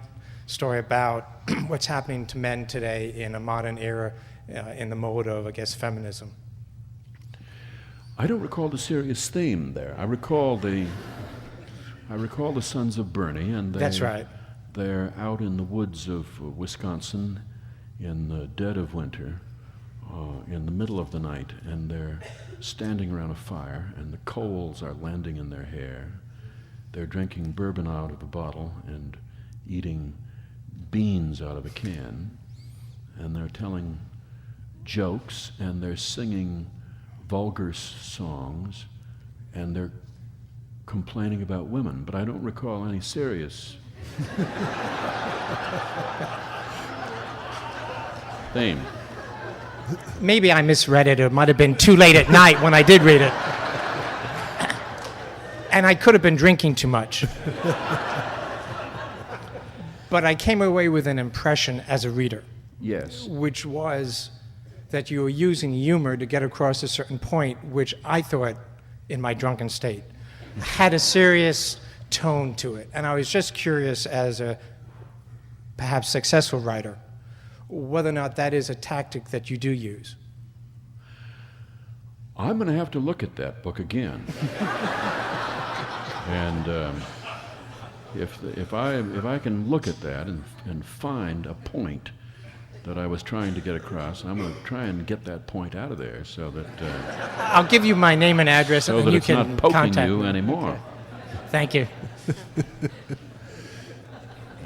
story about what's happening to men today in a modern era in the mode of, I guess, feminism? I don't recall the serious theme there. I recall the Sons of Bernie, and That's right. They're out in the woods of Wisconsin in the dead of winter, in the middle of the night, and they're standing around a fire, and the coals are landing in their hair. They're drinking bourbon out of a bottle and eating beans out of a can, and they're telling jokes, and they're singing vulgar songs, and they're complaining about women, but I don't recall any serious theme. Maybe I misread it. It might have been too late at night when I did read it. And I could have been drinking too much. But I came away with an impression as a reader. Yes. Which was that you were using humor to get across a certain point, which I thought, in my drunken state, had a serious tone to it. And I was just curious, as a perhaps successful writer, whether or not that is a tactic that you do use. I'm going to have to look at that book again. And if I can look at that and find a point that I was trying to get across, I'm going to try and get that point out of there so that I'll give you my name and address, so and that you it's can not poking contact you me. anymore. Okay. Thank you.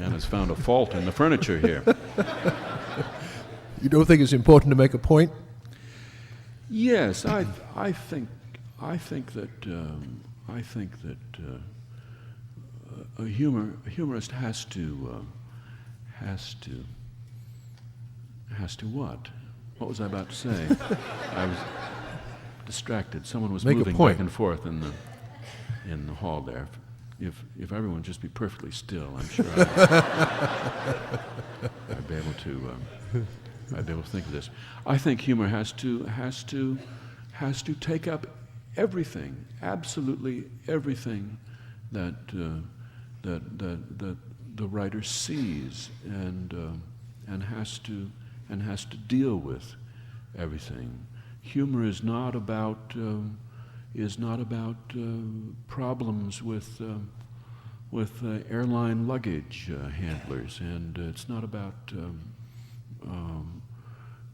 And has found a fault in the furniture here. You don't think it's important to make a point? Yes, I think that a humorist has to what? What was I about to say? I was distracted. Someone was Make a moving point. back and forth in the hall there. If everyone would just be perfectly still, I'm sure I'd be able to think of this. I think humor has to take up everything, absolutely everything that the writer sees, and has to deal with everything. Humor is not about problems with airline luggage handlers, and it's not about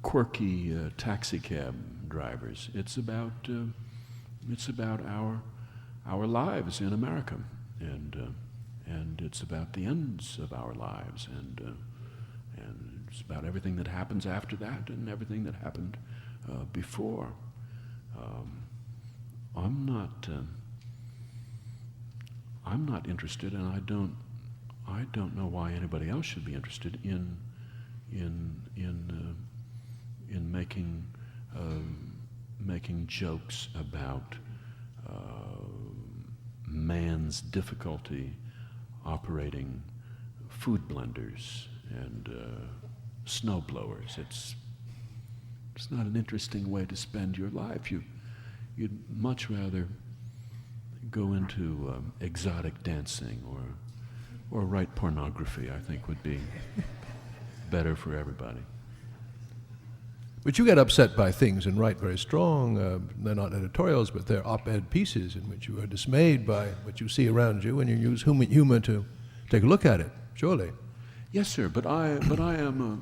quirky taxi cab drivers. It's about our lives in America, and it's about the ends of our lives, and it's about everything that happens after that and everything that happened before. I'm not interested, and I don't know why anybody else should be interested in in making jokes about man's difficulty operating food blenders and snow blowers. It's not an interesting way to spend your life. You'd much rather go into exotic dancing or write pornography, I think would be better for everybody. But you get upset by things and write very strong, they're not editorials, but they're op-ed pieces in which you are dismayed by what you see around you, and you use humor to take a look at it, surely. Yes, sir, but I am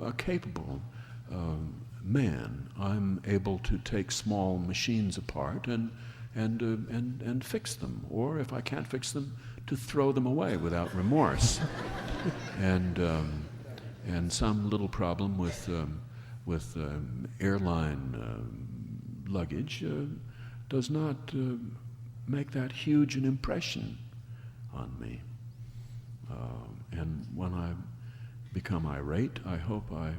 a capable man. I'm able to take small machines apart and fix them, or if I can't fix them, to throw them away without remorse. And some little problem with airline luggage does not make that huge an impression on me. And when I become irate, I hope I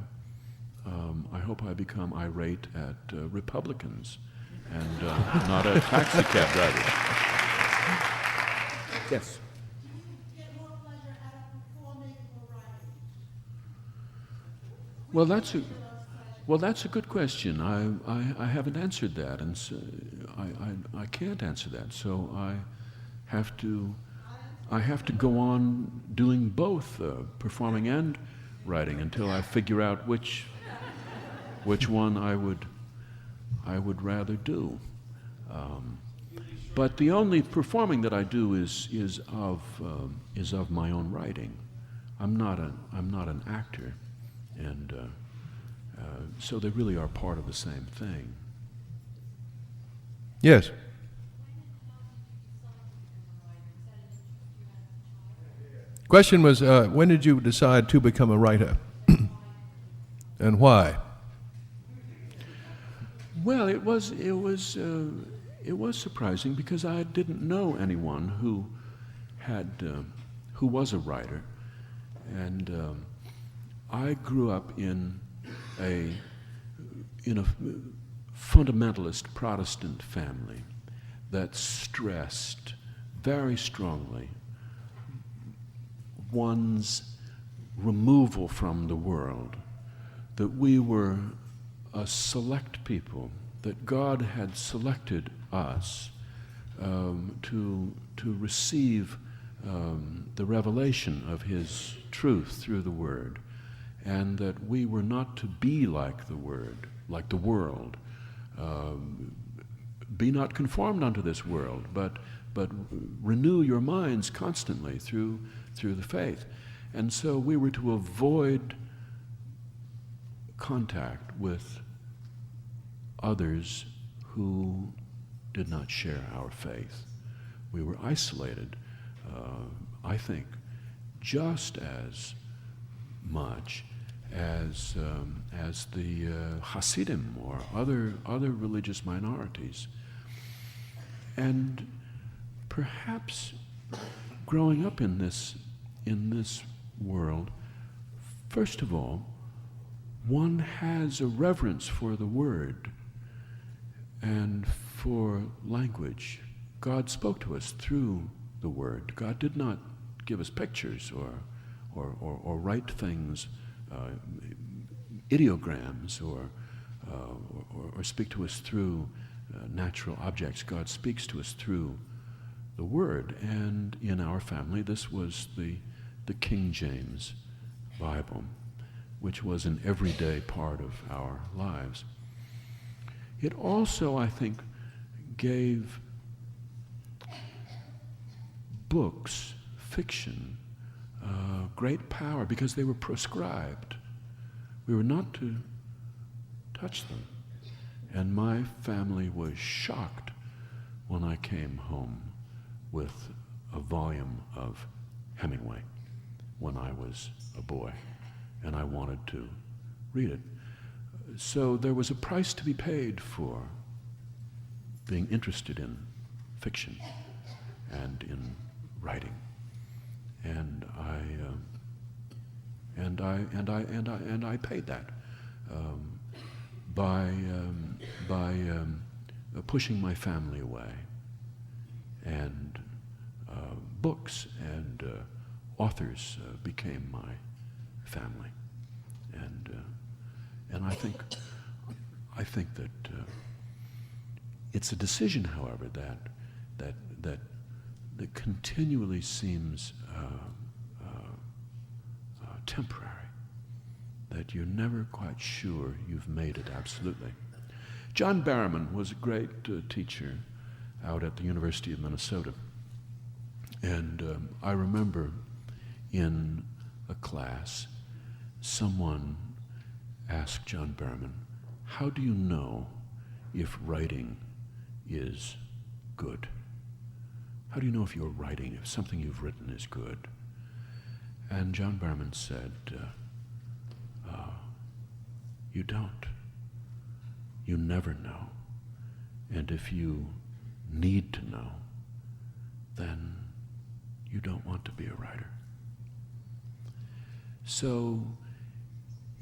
become irate at Republicans and not at taxi cab drivers. Yes. Well, that's a good question. I haven't answered that, and so I can't answer that. So I have to go on doing both, performing and writing, until I figure out which one I would rather do. But the only performing that I do is of my own writing. I'm not an actor. And so they really are part of the same thing. Yes. Question was, when did you decide to become a writer? And why? Well, it was surprising because I didn't know anyone who was a writer, and I grew up in a fundamentalist Protestant family that stressed very strongly one's removal from the world, that we were a select people, that God had selected us to receive the revelation of His truth through the Word, and that we were not to be like the world. Be not conformed unto this world, but renew your minds constantly through the faith. And so we were to avoid contact with others who did not share our faith. We were isolated, I think, just as much as the Hasidim or other religious minorities. And perhaps growing up in this world, first of all, one has a reverence for the Word and for language. God spoke to us through the Word. God did not give us pictures or write things, ideograms, or speak to us through natural objects. God speaks to us through the Word. And in our family, this was the King James Bible, which was an everyday part of our lives. It also, I think, gave books, fiction, great power because they were proscribed. We were not to touch them. And my family was shocked when I came home with a volume of Hemingway when I was a boy, and I wanted to read it. So there was a price to be paid for being interested in fiction and in writing. And and I paid that by pushing my family away, and books and authors became my family, and I think that it's a decision, however, that continually seems temporary, that you're never quite sure you've made it absolutely. John Barrowman was a great teacher out at the University of Minnesota, and I remember in a class someone asked John Barrowman, "How do you know if writing is good? How do you know if you're writing, if something you've written is good?" And John Barrowman said, "You don't. You never know. And if you need to know, then you don't want to be a writer." So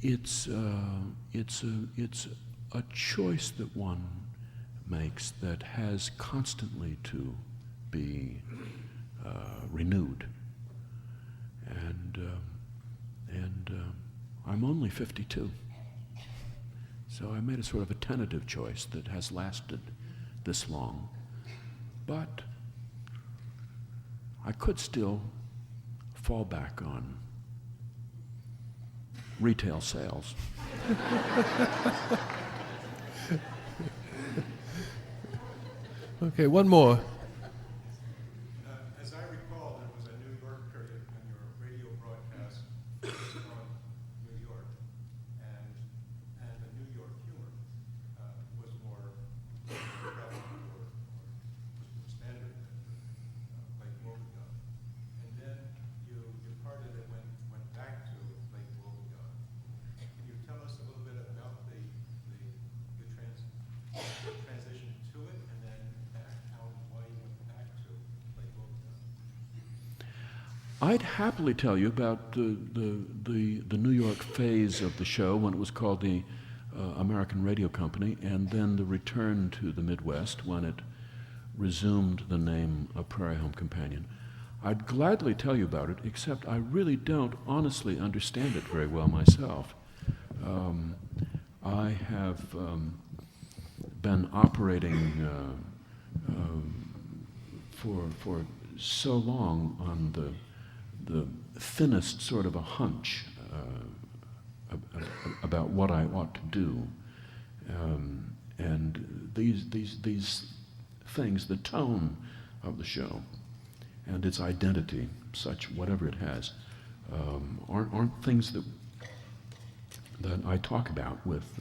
it's a choice that one makes that has constantly to be renewed. And I'm only 52. So I made a sort of a tentative choice that has lasted this long. But I could still fall back on retail sales. Okay, one more. As I recall, there was a New York period when your radio broadcast was on New York, and the New York humor was more prevalent or was more standard than Lake Wobegon. And then you parted and went back to Lake Wobegon. Can you tell us a little bit about the transition to it, and then back why you went back to Lake Wobegon? I'd happily tell you about the New York phase of the show when it was called the American Radio Company, and then the return to the Midwest when it resumed the name of Prairie Home Companion. I'd gladly tell you about it, except I really don't honestly understand it very well myself. I have been operating for so long on the thinnest sort of a hunch about what I ought to do, and these things, the tone of the show and its identity, such whatever it has, aren't things that I talk about with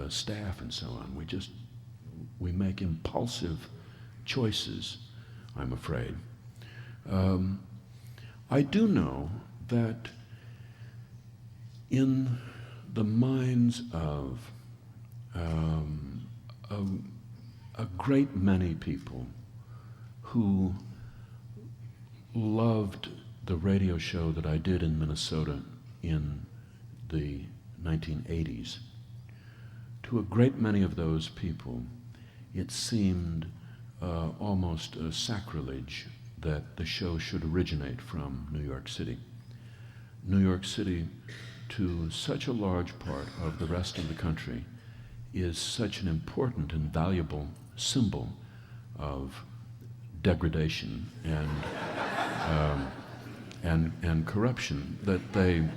staff and so on. We make impulsive choices, I'm afraid. I do know that in the minds of a great many people who loved the radio show that I did in Minnesota in the 1980s, to a great many of those people, it seemed almost a sacrilege that the show should originate from New York City. New York City, to such a large part of the rest of the country, is such an important and valuable symbol of degradation and corruption that they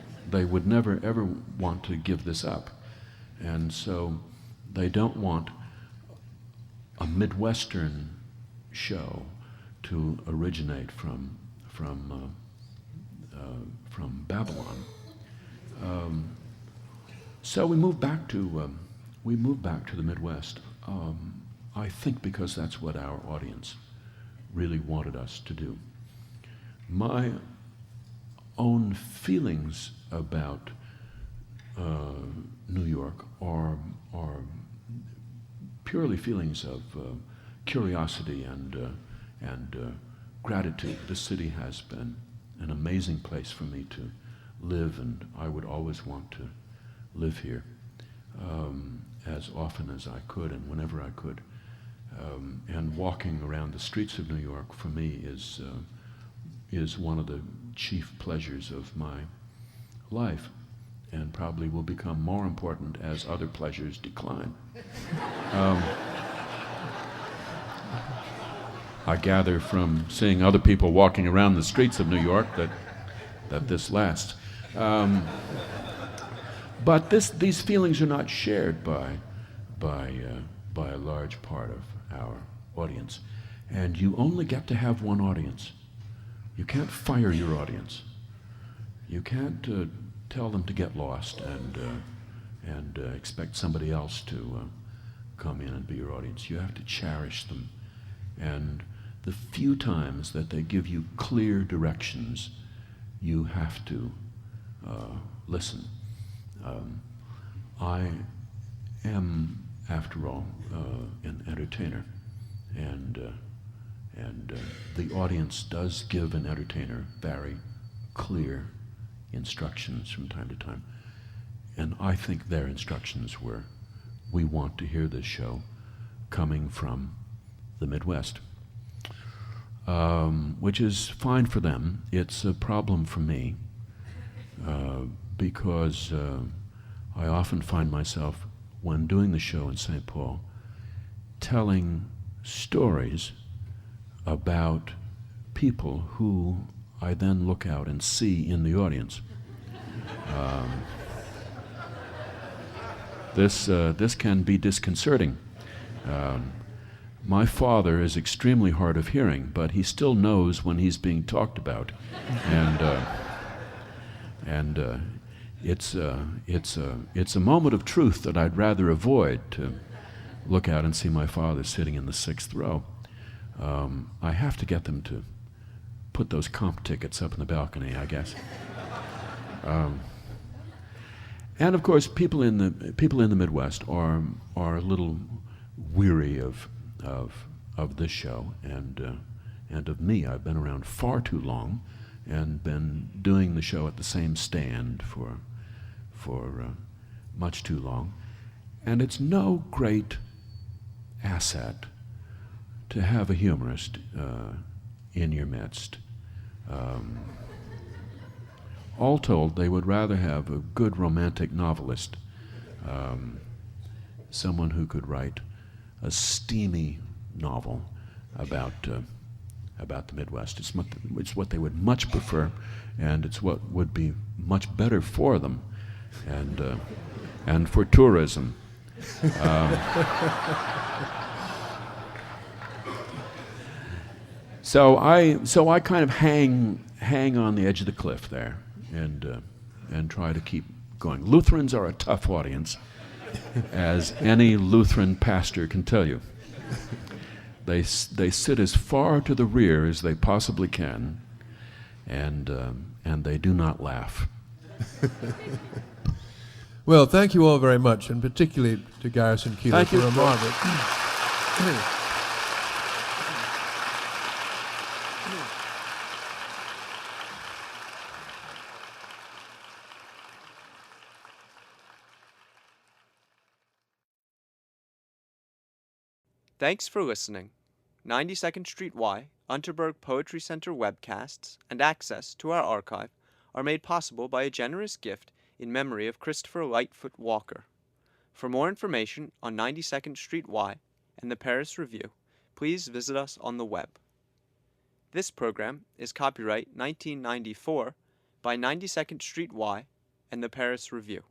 would never ever want to give this up. And so they don't want a Midwestern show to originate from Babylon. So we moved back to the Midwest. I think because that's what our audience really wanted us to do. My own feelings about New York are purely feelings of curiosity and gratitude. The city has been an amazing place for me to live, and I would always want to live here as often as I could and whenever I could. And walking around the streets of New York for me is one of the chief pleasures of my life, and probably will become more important as other pleasures decline. I gather from seeing other people walking around the streets of New York that this lasts. But these feelings are not shared by a large part of our audience. And you only get to have one audience. You can't fire your audience. You can't tell them to get lost and expect somebody else to come in and be your audience. You have to cherish them. And the few times that they give you clear directions, you have to listen. I am, after all, an entertainer, and the audience does give an entertainer very clear instructions from time to time, and I think their instructions were, we want to hear this show coming from the Midwest, which is fine for them. It's a problem for me, because I often find myself, when doing the show in St. Paul, telling stories about people who I then look out and see in the audience. This can be disconcerting. My father is extremely hard of hearing, but he still knows when he's being talked about, and it's a moment of truth that I'd rather avoid, to look out and see my father sitting in the 6th row. I have to get them to put those comp tickets up in the balcony, I guess. And of course, people in the Midwest are a little weary of this show and of me. I've been around far too long and been doing the show at the same stand for much too long. And it's no great asset to have a humorist in your midst. All told, they would rather have a good romantic novelist, someone who could write a steamy novel about the Midwest. It's what they would much prefer, and it's what would be much better for them, and for tourism. So I kind of hang on the edge of the cliff there, and try to keep going. Lutherans are a tough audience, as any Lutheran pastor can tell you. They sit as far to the rear as they possibly can, and they do not laugh. Well, thank you all very much, and particularly to Garrison Keillor for a marvelous. Thanks for listening. 92nd Street Y, Unterberg Poetry Center webcasts, and access to our archive are made possible by a generous gift in memory of Christopher Lightfoot Walker. For more information on 92nd Street Y and the Paris Review, please visit us on the web. This program is copyright 1994 by 92nd Street Y and the Paris Review.